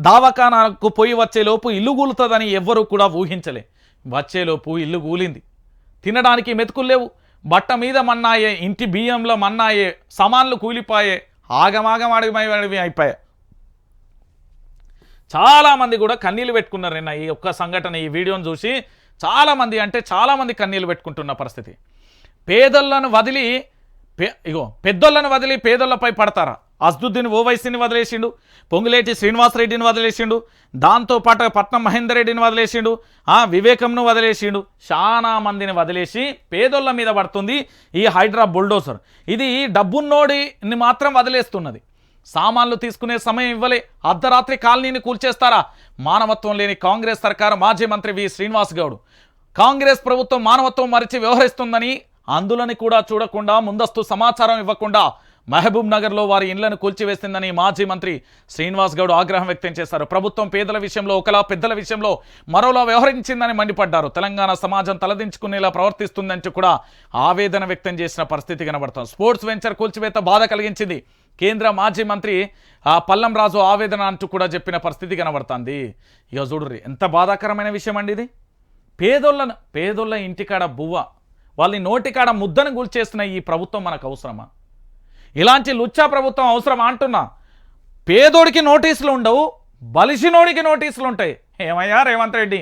దావఖానాకు పోయి వచ్చేలోపు ఇల్లు కూలుతుందని ఎవ్వరూ కూడా ఊహించలే. వచ్చేలోపు ఇల్లు కూలింది, తినడానికి మెతుకులు లేవు, బట్ట మీద మన్నాయే, ఇంటి బియ్యంలో మన్నాయే, సామాన్లు కూలిపాయే, ఆగమాగమాడివి అయిపోయాయి. చాలామంది కూడా కన్నీళ్ళు పెట్టుకున్నారు నిన్న ఈ ఒక్క సంఘటన, ఈ వీడియోని చూసి చాలామంది, అంటే చాలామంది కన్నీళ్ళు పెట్టుకుంటున్న పరిస్థితి. పేదలను వదిలి పెద్దోళ్ళను వదిలి పేదోళ్ళపై పడతారా? అస్దుద్దీన్ ఓవైసీని వదిలేసిండు, పొంగులేటి శ్రీనివాసరెడ్డిని వదిలేసిండు, దాంతోపాటు పట్నం మహేందర్ రెడ్డిని వదిలేసిండు, వివేకంను వదిలేసిండు, చాలా మందిని వదిలేసి పేదోళ్ళ మీద పడుతుంది ఈ హైడ్రా బుల్డోజర్. ఇది డబ్బున్నోడిని మాత్రం వదిలేస్తున్నది. సామాన్లు తీసుకునే సమయం ఇవ్వలే, అర్ధరాత్రి కాలనీని కూల్చేస్తారా? మానవత్వం లేని కాంగ్రెస్ సర్కారు. మాజీ మంత్రి వి శ్రీనివాస్ గౌడ్, కాంగ్రెస్ ప్రభుత్వం మానవత్వం మరిచి వ్యవహరిస్తుందని అందులని కూడా చూడకుండా, ముందస్తు సమాచారం ఇవ్వకుండా మహబూబ్ నగర్లో వారి ఇళ్లను కూల్చివేసిందని మాజీ మంత్రి శ్రీనివాస్ గౌడ్ ఆగ్రహం వ్యక్తం చేశారు. ప్రభుత్వం పేదల విషయంలో ఒకలా, పెద్దల విషయంలో మరోలా వ్యవహరించిందని మండిపడ్డారు. తెలంగాణ సమాజం తలదించుకునేలా ప్రవర్తిస్తుందంటూ కూడా ఆవేదన వ్యక్తం చేసిన పరిస్థితి కనబడుతుంది. స్పోర్ట్స్ వెంచర్ కూల్చివేత బాధ కలిగించింది. కేంద్ర మాజీ మంత్రి పల్లం రాజు ఆవేదన అంటూ కూడా చెప్పిన పరిస్థితి కనబడుతుంది. ఇక చూడుర్రి ఎంత బాధాకరమైన విషయం అండి ఇది. పేదోళ్ళ ఇంటికాడ బువ్వ, వాళ్ళని నోటికాడ ముద్దను కూల్చేస్తున్న ఈ ప్రభుత్వం మనకు అవసరమా? ఇలాంటి లుచ్చా ప్రభుత్వం అవసరమా అంటున్నా. పేదోడికి నోటీసులు ఉండవు, బలిసినోడికి నోటీసులు ఉంటాయి. ఏమయ్యా రేవంత్ రెడ్డి,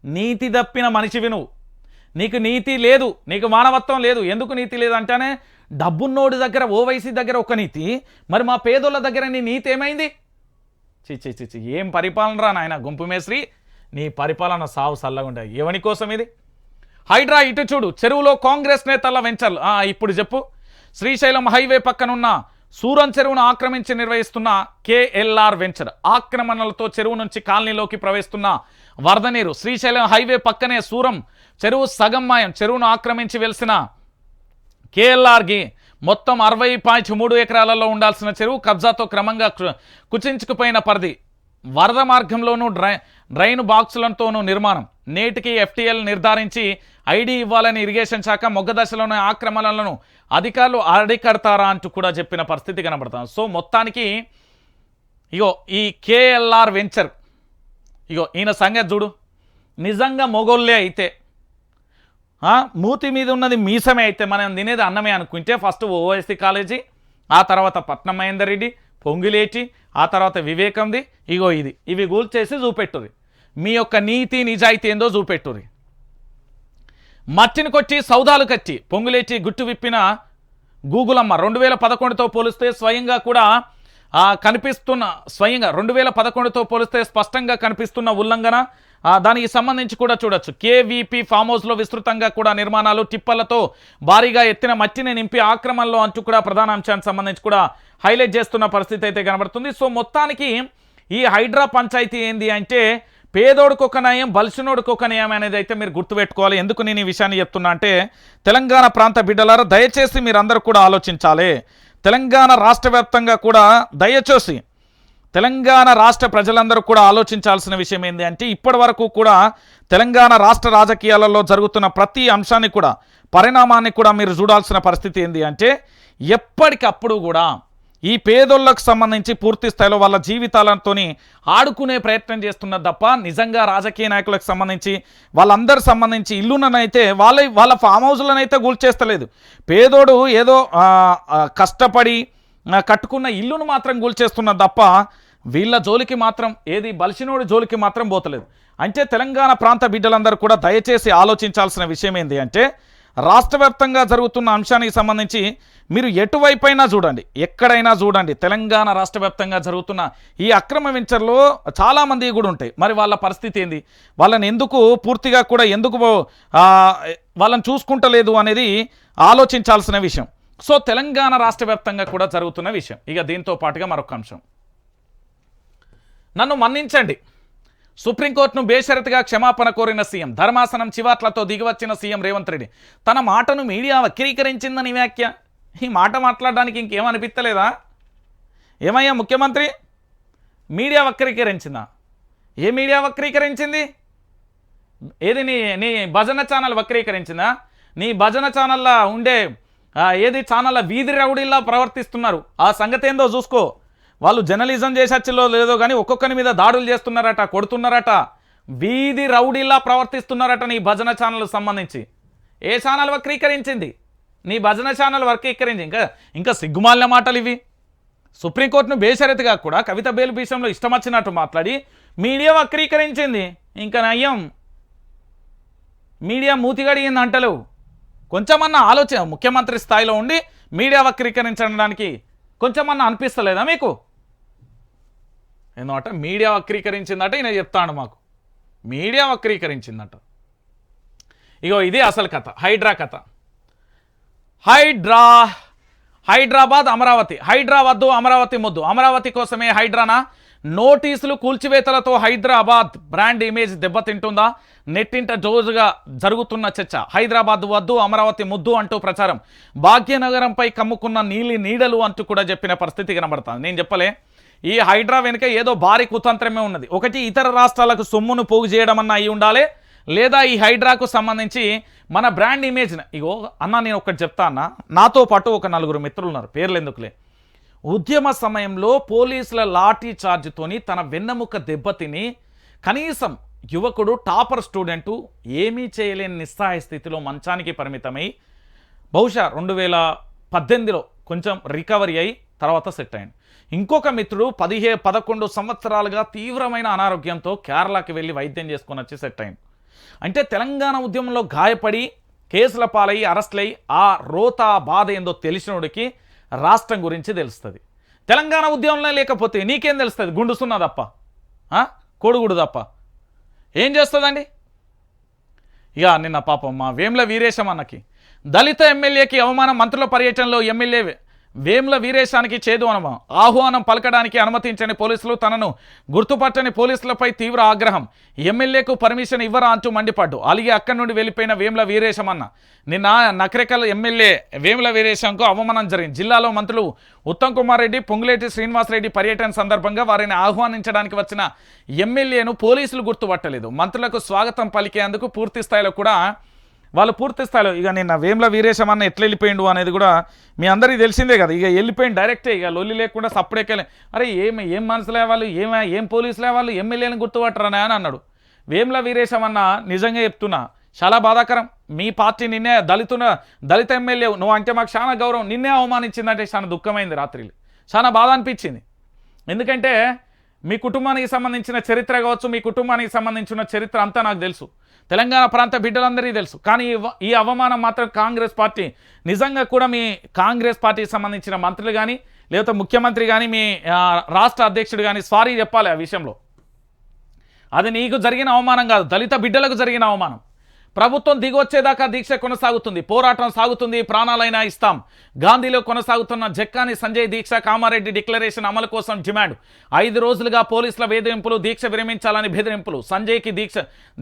నీతి తప్పిన మనిషివి నువ్వు. నీకు నీతి లేదు, నీకు మానవత్వం లేదు. ఎందుకు నీతి లేదంటేనే డబ్బున్నోడి దగ్గర ఓవైసీ దగ్గర ఒక నీతి, మరి మా పేదోళ్ళ దగ్గర నీ నీతి ఏమైంది? చిచ్చి ఏం పరిపాలన రా నాయన గుంపు మేస్త్రి, నీ పరిపాలన సావు సల్లగుండా. ఎవని కోసం ఇది? హైడ్రా ఇటు చూడు, చెరువులో కాంగ్రెస్ నేతల వెంచర్లు. ఇప్పుడు చెప్పు. శ్రీశైలం హైవే పక్కనున్న సూరం చెరువును ఆక్రమించి నిర్వహిస్తున్న కేఎల్ఆర్ వెంచర్ ఆక్రమణలతో చెరువు నుంచి కాలనీలోకి ప్రవేశిస్తున్న వరద నీరు. శ్రీశైలం హైవే పక్కనే సూరం చెరువు సగం మాయం. చెరువును ఆక్రమించి వెలిసిన కేఎల్ఆర్కి మొత్తం 60.3 ఎకరాలలో ఉండాల్సిన చెరువు కబ్జాతో క్రమంగా కుచించుకుపోయిన పరిధి. వరద మార్గంలోనూ డ్రైన్ బాక్సులతోనూ నిర్మాణం. నేటికి FTL నిర్ధారించి ఐడి ఇవ్వాలని ఇరిగేషన్ శాఖ మొగ్గ దశలోని ఆక్రమణలను అధికారులు అరికడతారా అంటూ కూడా చెప్పిన పరిస్థితి కనబడుతుంది. సో మొత్తానికి ఇగో ఈ కేఎల్ఆర్ వెంచర్, ఇగో ఈయన సంగతి చూడు. నిజంగా మొగోళ్ళే అయితే, మూతి మీద ఉన్నది మీసమే అయితే, మనం తినేది అన్నమే అనుకుంటే ఫస్ట్ ఓవైసీ కాలేజీ, ఆ తర్వాత పట్నం మహేందర్ రెడ్డి, పొంగులేటి, ఆ తర్వాత వివేకంది, ఇగో ఇవి కూల్చేసి చూపెట్టుర్రి. మీ యొక్క నీతి నిజాయితీ ఏందో చూపెట్టుర్రి. మట్టిని కొట్టి సౌదాలు కట్టి పొంగులేటి గుట్టు విప్పిన గూగులమ్మ 2011తో పోలిస్తే స్వయంగా కూడా కనిపిస్తున్న, స్వయంగా 2011తో పోలిస్తే స్పష్టంగా కనిపిస్తున్న ఉల్లంఘన. దానికి సంబంధించి కూడా చూడొచ్చు. కేవీపీ ఫామ్ హౌస్లో విస్తృతంగా కూడా నిర్మాణాలు, టిప్పర్లతో భారీగా ఎత్తిన మట్టిని నింపి ఆక్రమణలో అంటూ కూడా ప్రధాన అంశానికి సంబంధించి కూడా హైలైట్ చేస్తున్న పరిస్థితి అయితే కనబడుతుంది. సో మొత్తానికి ఈ హైడ్రా పంచాయతీ ఏంది అంటే పేదోడికి ఒక న్యాయం, బలిసినోడికి ఒక న్యాయం అనేది అయితే మీరు గుర్తుపెట్టుకోవాలి. ఎందుకు నేను ఈ విషయాన్ని చెప్తున్నా అంటే, తెలంగాణ ప్రాంత బిడ్డలారా దయచేసి మీరందరూ కూడా ఆలోచించాలి. తెలంగాణ రాష్ట్ర వ్యాప్తంగా కూడా దయచేసి తెలంగాణ రాష్ట్ర ప్రజలందరూ కూడా ఆలోచించాల్సిన విషయం ఏంటి అంటే, ఇప్పటి వరకు కూడా తెలంగాణ రాష్ట్ర రాజకీయాలలో జరుగుతున్న ప్రతి అంశాన్ని కూడా, పరిణామాన్ని కూడా మీరు చూడాల్సిన పరిస్థితి ఏంటి అంటే, ఎప్పటికప్పుడు కూడా ఈ పేదోళ్ళకు సంబంధించి పూర్తి స్థాయిలో వాళ్ళ జీవితాలతోని ఆడుకునే ప్రయత్నం చేస్తున్నది తప్ప, నిజంగా రాజకీయ నాయకులకు సంబంధించి వాళ్ళందరూ సంబంధించి ఇల్లునైతే వాళ్ళ ఫామ్ హౌస్లనైతే కూల్చేస్తలేదు. పేదోడు ఏదో కష్టపడి కట్టుకున్న ఇల్లును మాత్రం కూల్చేస్తున్నది తప్ప వీళ్ళ జోలికి మాత్రం, ఏది బలిసినోడి జోలికి మాత్రం పోతలేదు. అంటే తెలంగాణ ప్రాంత బిడ్డలందరూ కూడా దయచేసి ఆలోచించాల్సిన విషయం ఏంటి అంటే, రాష్ట్ర వ్యాప్తంగా జరుగుతున్న అంశానికి సంబంధించి మీరు ఎటువైపైనా చూడండి, ఎక్కడైనా చూడండి, తెలంగాణ రాష్ట్ర వ్యాప్తంగా జరుగుతున్న ఈ అక్రమ వెంచర్లో చాలామంది కూడా ఉంటాయి. మరి వాళ్ళ పరిస్థితి ఏంది, వాళ్ళని ఎందుకు పూర్తిగా కూడా ఎందుకు వాళ్ళని చూసుకుంటలేదు అనేది ఆలోచించాల్సిన విషయం. సో తెలంగాణ రాష్ట్ర వ్యాప్తంగా కూడా జరుగుతున్న విషయం. ఇక దీంతో పాటుగా మరొక అంశం, నన్ను మన్నించండి, సుప్రీంకోర్టును బేషరతుగా క్షమాపణ కోరిన సీఎం. ధర్మాసనం చివాట్లతో దిగివచ్చిన సీఎం రేవంత్ రెడ్డి తన మాటను మీడియా వక్రీకరించిందని వ్యాఖ్య. ఈ మాట మాట్లాడడానికి ఇంకేమనిపిస్తలేదా? ఏమయ్యా ముఖ్యమంత్రి, మీడియా వక్రీకరించిందా? ఏ మీడియా వక్రీకరించింది? ఏది నీ భజన ఛానల్ వక్రీకరించిందా? నీ భజన ఛానల్లో ఉండే ఏది ఛానల్ వీధి రౌడీలా ప్రవర్తిస్తున్నారు, ఆ సంగతి ఏందో చూసుకో. వాళ్ళు జర్నలిజం చేసొచ్చిలో లేదో కానీ ఒక్కొక్కరి మీద దాడులు చేస్తున్నారట, కొడుతున్నారట, వీధి రౌడీలా ప్రవర్తిస్తున్నారట నీ భజన ఛానల్ సంబంధించి. ఏ ఛానల్ వక్రీకరించింది? నీ భజన ఛానల్ వక్రీకరించి. ఇంకా సిగ్గుమాలిన మాటలు ఇవి. సుప్రీంకోర్టును బేషరతుగా కూడా కవిత బెయిల్ విషయంలో ఇష్టం వచ్చినట్టు మాట్లాడి మీడియా వక్రీకరించింది. ఇంకా నయ్యం, మీడియా మూతిగడిగింది అంటలేవు. కొంచెమన్నా ఆలోచన, ముఖ్యమంత్రి స్థాయిలో ఉండి మీడియా వక్రీకరించడానికి కొంచెమన్నా అనిపిస్తలేదా మీకు? ఎందుకంటే మీడియా వక్రీకరించిందట, ఈయన చెప్తాడు మాకు మీడియా వక్రీకరించిందట. ఇగో ఇది అసలు కథ, హైడ్రా కథ. హైదరాబాద్ అమరావతి, హైదరాబాద్ అమరావతి ముద్దు. అమరావతి కోసమే హైడ్రానా? నోటీసులు కూల్చివేతలతో హైదరాబాద్ బ్రాండ్ ఇమేజ్ దెబ్బతింటుందా? నెట్టింట జోరుగా జరుగుతున్న చర్చ. హైదరాబాద్ వద్దు, అమరావతి ముద్దు అంటూ ప్రచారం. భాగ్యనగరంపై కమ్ముకున్న నీడలు అంటూ కూడా చెప్పిన పరిస్థితి కనబడుతుంది. నేను చెప్పలే, ఈ హైడ్రా వెనుక ఏదో భారీ కుతంత్రమే ఉన్నది. ఒకటి ఇతర రాష్ట్రాలకు సొమ్మును పోగు చేయడం అన్న అయి ఉండాలి, లేదా ఈ హైడ్రాకు సంబంధించి మన బ్రాండ్ ఇమేజ్. ఇగో అన్న, నేను ఒకటి చెప్తా అన్న, నాతో పాటు ఒక 4 మిత్రులు ఉన్నారు, పేర్లు ఎందుకులే. ఉద్యమ సమయంలో పోలీసుల లాఠీ చార్జ్తోని తన వెన్నెముక దెబ్బతిని కనీసం యువకుడు టాపర్ స్టూడెంటు ఏమీ చేయలేని నిస్సహాయ స్థితిలో మంచానికి పరిమితమై బహుశా 2018లో కొంచెం రికవరీ అయి తర్వాత సెట్ అయ్యాడు. ఇంకొక మిత్రుడు 11 సంవత్సరాలుగా తీవ్రమైన అనారోగ్యంతో కేరళకి వెళ్ళి వైద్యం చేసుకొని వచ్చి సెట్ అయ్యాడు. అంటే తెలంగాణ ఉద్యమంలో గాయపడి కేసుల పాలై అరెస్టులై ఆ రోతా బాధ ఏందో తెలిసినోడికి రాష్ట్రం గురించి తెలుస్తుంది. తెలంగాణ ఉద్యమంలో లేకపోతే నీకేం తెలుస్తుంది? గుండుసున్నా తప్ప, కోడుగుడు తప్ప ఏం చేస్తుందండి? ఇక నిన్న పాపం మా వేముల వీరేశం అన్నకి దళిత ఎమ్మెల్యేకి అవమానం. మంత్రుల పర్యటనలో ఎమ్మెల్యే వేముల వీరేశానికి చేదు అనుభవం. ఆహ్వానం పలకడానికి అనుమతించని పోలీసులు, తనను గుర్తుపట్టని పోలీసులపై తీవ్ర ఆగ్రహం. ఎమ్మెల్యేకు పర్మిషన్ ఇవ్వరా అంటూ మండిపడ్డు. అలాగే అక్కడి నుండి వెళ్ళిపోయిన వేముల వీరేశం అన్న. నిన్న నకరేకల్ ఎమ్మెల్యే వేముల వీరేశంకు అవమానం జరిగింది. జిల్లాలో మంత్రులు ఉత్తమ్ కుమార్ రెడ్డి, పొంగులేటి శ్రీనివాసరెడ్డి పర్యటన సందర్భంగా వారిని ఆహ్వానించడానికి వచ్చిన ఎమ్మెల్యేను పోలీసులు గుర్తుపట్టలేదు. మంత్రులకు స్వాగతం పలికేందుకు పూర్తి స్థాయిలో కూడా ఇక నిన్న వేముల వీరేశం అన్న ఎట్లా వెళ్ళిపోయిండు అనేది కూడా మీ అందరికీ తెలిసిందే కదా. ఇక వెళ్ళిపోయింది డైరెక్టే, ఇక లొల్లి లేకుండా సప్పుడెక్కలే. అరే ఏం మనసులే వాళ్ళు, ఏం పోలీసులే వాళ్ళు, ఎమ్మెల్యేని గుర్తుపట్టరనే అని అన్నాడు. వేముల వీరేశం అన్న నిజంగా చెప్తున్నా, చాలా బాధాకరం. మీ పార్టీ నిన్నే దళిత ఎమ్మెల్యే నువ్వు అంటే మాకు చాలా గౌరవం, నిన్నే అవమానించిందంటే చాలా దుఃఖమైంది. రాత్రిలో చాలా బాధ అనిపించింది. ఎందుకంటే మీ కుటుంబానికి సంబంధించిన చరిత్ర కావచ్చు, మీ కుటుంబానికి సంబంధించిన చరిత్ర అంతా నాకు తెలుసు, తెలంగాణ ప్రాంత బిడ్డలందరికీ తెలుసు. కానీ ఈ అవమానం మాత్రం కాంగ్రెస్ పార్టీ, నిజంగా కూడా మీ కాంగ్రెస్ పార్టీకి సంబంధించిన మంత్రులు కానీ లేకపోతే ముఖ్యమంత్రి కానీ మీ రాష్ట్ర అధ్యక్షుడు కానీ సారీ చెప్పాలి ఆ విషయంలో. అది నీకు జరిగిన అవమానం కాదు, దళిత బిడ్డలకు జరిగిన అవమానం. ప్రభుత్వం దిగొచ్చేదాకా దీక్ష కొనసాగుతుంది, పోరాటం సాగుతుంది, ప్రాణాలైనా ఇస్తాం. గాంధీలో కొనసాగుతున్న జక్కాని సంజయ్ దీక్ష, కామారెడ్డి డిక్లరేషన్ అమలు కోసం డిమాండ్. 5 రోజులుగా పోలీసుల వేధింపులు, దీక్ష విరమించాలని బెదిరింపులు. సంజయ్కి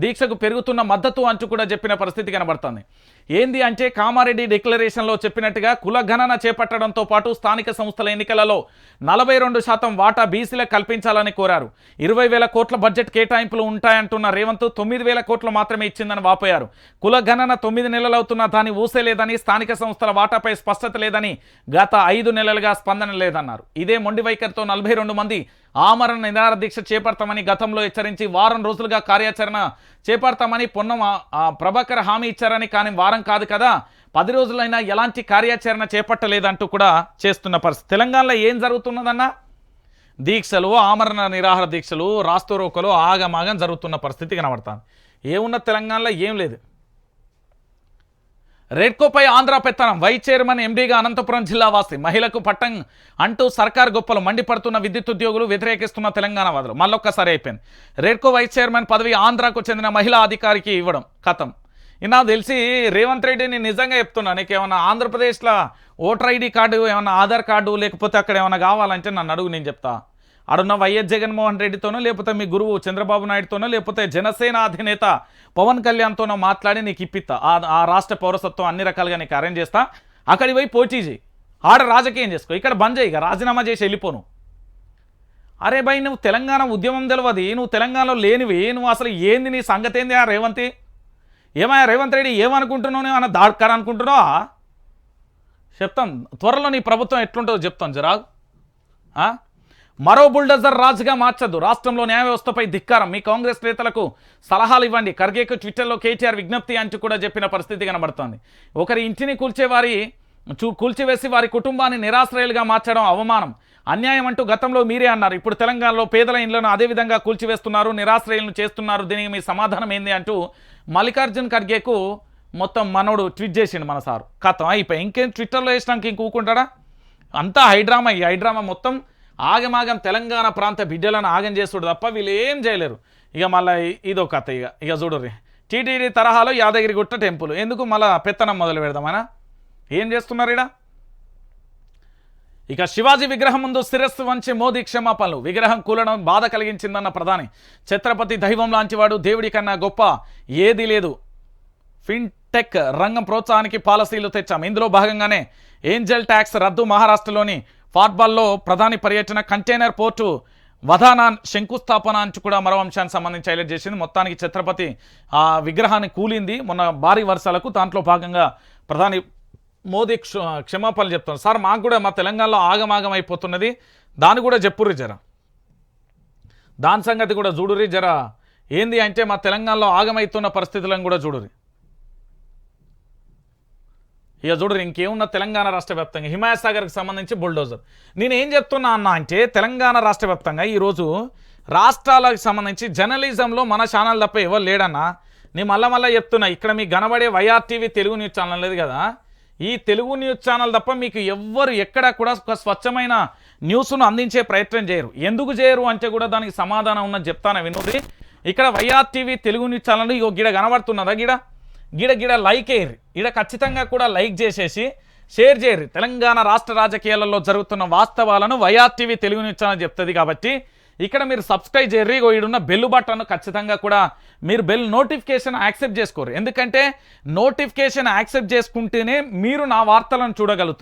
దీక్షకు పెరుగుతున్న మద్దతు అంటూ కూడా చెప్పిన పరిస్థితి కనబడుతుంది. ఏంది అంటే కామారెడ్డి డిక్లరేషన్లో చెప్పినట్టుగా కుల గణన చేపట్టడంతో పాటు స్థానిక సంస్థల ఎన్నికలలో 42% వాటా బీసీలకు కల్పించాలని కోరారు. 20,000 కోట్ల బడ్జెట్ కేటాయింపులు ఉంటాయంటున్న రేవంత్ 9,000 కోట్లు మాత్రమే ఇచ్చిందని వాపోయారు. కుల గణన 9 నెలలవుతున్నా దాన్ని ఊసేలేదని, స్థానిక సంస్థల వాటాపై స్పష్టత లేదని, గత 5 నెలలుగా స్పందన లేదన్నారు. ఇదే మొండి వైఖరితో 42 మంది ఆమరణ నిరాహార దీక్ష చేపడతామని గతంలో హెచ్చరించి వారం రోజులుగా కార్యాచరణ చేపడతామని పొన్నం ప్రభాకర్ హామీ ఇచ్చారని, కానీ వారం కాదు కదా 10 రోజులైనా ఎలాంటి కార్యాచరణ చేపట్టలేదంటూ కూడా చేస్తున్న పరిస్థితి. తెలంగాణలో ఏం జరుగుతున్నదన్నా? దీక్షలు, ఆమరణ నిరాహార దీక్షలు, రాస్తోరోకలు ఆగమాగం జరుగుతున్న పరిస్థితి కనబడుతుంది. ఏమున్న తెలంగాణలో ఏం లేదు. రెడ్కోపై ఆంధ్ర పెత్తనం వైస్ చైర్మన్ ఎండీగా అనంతపురం జిల్లా వాసి మహిళకు పట్టం అంటూ సర్కార్ గొప్పలు మండిపడుతున్న విద్యుత్ ఉద్యోగులు వ్యతిరేకిస్తున్న తెలంగాణ వాదులు. మళ్ళొక్కసారి అయిపోయింది. రెడ్కో వైస్ చైర్మన్ పదవి ఆంధ్రాకు చెందిన మహిళా అధికారికి ఇవ్వడం కథం. నాకు తెలిసి రేవంత్ రెడ్డిని నిజంగా చెప్తున్నా, నీకు ఏమన్నా ఆంధ్రప్రదేశ్లో ఓటర్ ఐడి కార్డు, ఏమన్నా ఆధార్ కార్డు, లేకపోతే అక్కడ ఏమైనా కావాలంటే నన్ను అడుగు, నేను చెప్తా. ఆడున్న వైఎస్ జగన్మోహన్ రెడ్డితోనో, లేకపోతే మీ గురువు చంద్రబాబు నాయుడుతోనో, లేకపోతే జనసేన అధినేత పవన్ కళ్యాణ్తోనో మాట్లాడి నీకు ఇప్పిస్తా. ఆ రాష్ట్ర పౌరసత్వం అన్ని రకాలుగా నీకు అరేంజ్ చేస్తా. అక్కడికి పోయి పోటీ చేయి, ఆడ రాజకీయం చేసుకో. ఇక్కడ బంద్ చేయి, ఇక రాజీనామా చేసి వెళ్ళిపోను. అరే భయ్, నువ్వు తెలంగాణ ఉద్యమం తెలియదు, నువ్వు తెలంగాణలో లేనివి, నువ్వు అసలు ఏంది, నీ సంగతి ఏంది? ఆ రేవంత్ ఏమయ్యా, రేవంత్ రెడ్డి ఏమనుకుంటున్నావు? ఏమన్నా దాడ్కర్ అనుకుంటున్నావా? చెప్తాం త్వరలో నీ ప్రభుత్వం ఎట్లుంటుందో చెప్తాం జరా. మరో బుల్డోజర్ రాజుగా మార్చద్దు, రాష్ట్రంలో న్యాయ వ్యవస్థపై ధిక్కారం, మీ కాంగ్రెస్ నేతలకు సలహాలు ఇవ్వండి, ఖర్గేకు ట్విట్టర్లో కేటీఆర్ విజ్ఞప్తి అంటూ కూడా చెప్పిన పరిస్థితి కనబడుతోంది. ఒకరి ఇంటిని కూల్చివేసి వారి కుటుంబాన్ని నిరాశ్రయాలుగా మార్చడం అవమానం, అన్యాయం అంటూ గతంలో మీరే అన్నారు. ఇప్పుడు తెలంగాణలో పేదల ఇండ్లను అదేవిధంగా కూల్చివేస్తున్నారు, నిరాశ్రయాలను చేస్తున్నారు, దీనికి మీ సమాధానం ఏంది అంటూ మల్లికార్జున్ ఖర్గేకు మొత్తం మనోడు ట్వీట్ చేసిండు మన సారు. కథం అయిపోయి ఇంకేం ట్విట్టర్లో వేసినాక ఇంకూకుంటాడా? అంతా హైడ్రామా. ఈ హైడ్రామా మొత్తం ఆగమాగం తెలంగాణ ప్రాంత బిడ్డలను ఆగం చేస్తుడు తప్ప వీళ్ళు ఏం చేయలేరు. ఇక మళ్ళీ ఇదో కథ. ఇక చూడరు, టీటీడీ తరహాలో యాదగిరిగుట్ట టెంపుల్ ఎందుకు మళ్ళా పెత్తనం మొదలు పెడదామనా? ఏం చేస్తున్నారు ఇడ? ఇక శివాజీ విగ్రహం ముందు శిరస్సు వంచి మోదీ క్షమాపణలు, విగ్రహం కూలడం బాధ కలిగించిందన్న ప్రధాని. ఛత్రపతి దైవం లాంటివాడు, దేవుడి కన్నా గొప్ప ఏదీ లేదు, ఫిన్టెక్ రంగం ప్రోత్సాహానికి పాలసీలు తెచ్చాం, ఇందులో భాగంగానే ఏంజల్ ట్యాక్స్ రద్దు, మహారాష్ట్రలోని ఫాట్బాల్లో ప్రధాని పర్యటన, కంటైనర్ పోర్టు వధానా శంకుస్థాపన అంటూ కూడా మరో అంశానికి సంబంధించి హైలైట్ చేసింది. మొత్తానికి ఛత్రపతి ఆ విగ్రహాన్ని కూలింది మొన్న భారీ వర్షాలకు, దాంట్లో భాగంగా ప్రధాని మోదీ క్షమాపణలు చెప్తున్నారు. సార్ మాకు కూడా మా తెలంగాణలో ఆగమాగం అయిపోతున్నది, దాన్ని కూడా చెప్పుర్రి జర, దాని సంగతి కూడా చూడుర్రి జర. ఏంది అంటే మా తెలంగాణలో ఆగమవుతున్న పరిస్థితులను కూడా చూడుర్రి. ఇక చూడరు ఇంకేమున్న తెలంగాణ రాష్ట్ర వ్యాప్తంగా హిమాయసాగర్కి సంబంధించి బుల్డోజర్. నేను ఏం చెప్తున్నా అన్న అంటే తెలంగాణ రాష్ట్ర వ్యాప్తంగా ఈరోజు రాష్ట్రాలకు సంబంధించి జర్నలిజంలో మన ఛానల్ తప్ప ఎవరు లేడన్నా. నేను మళ్ళా చెప్తున్నా, ఇక్కడ మీకు కనబడే వైఆర్టీవీ తెలుగు న్యూస్ ఛానల్ లేదు కదా, ఈ తెలుగు న్యూస్ ఛానల్ తప్ప మీకు ఎవ్వరు ఎక్కడ కూడా ఒక స్వచ్ఛమైన న్యూస్ను అందించే ప్రయత్నం చేయరు. ఎందుకు చేయరు అంటే కూడా దానికి సమాధానం ఉన్నది చెప్తాను వినోది. ఇక్కడ వైఆర్టీవీ తెలుగు న్యూస్ ఛానల్ ఇగో గిడ కనబడుతున్నదా, గిడ లైక్ అయ్యారు, ఇడ ఖచ్చితంగా కూడా లైక్ చేసేసి షేర్ చేయరు. తెలంగాణ రాష్ట్ర రాజకీయాలలో జరుగుతున్న వాస్తవాలను వైఆర్టీవీ తెలుగు న్యూస్ ఛానల్ చెప్తుంది కాబట్టి ఇక్కడ మీరు సబ్స్క్రైబ్ చేయరు. ఈడున్న బెల్ బటన్ ఖచ్చితంగా కూడా మీరు బెల్ నోటిఫికేషన్ యాక్సెప్ట్ చేసుకోరు, ఎందుకంటే నోటిఫికేషన్ యాక్సెప్ట్ చేసుకుంటేనే మీరు నా వార్తలను చూడగలుగుతారు.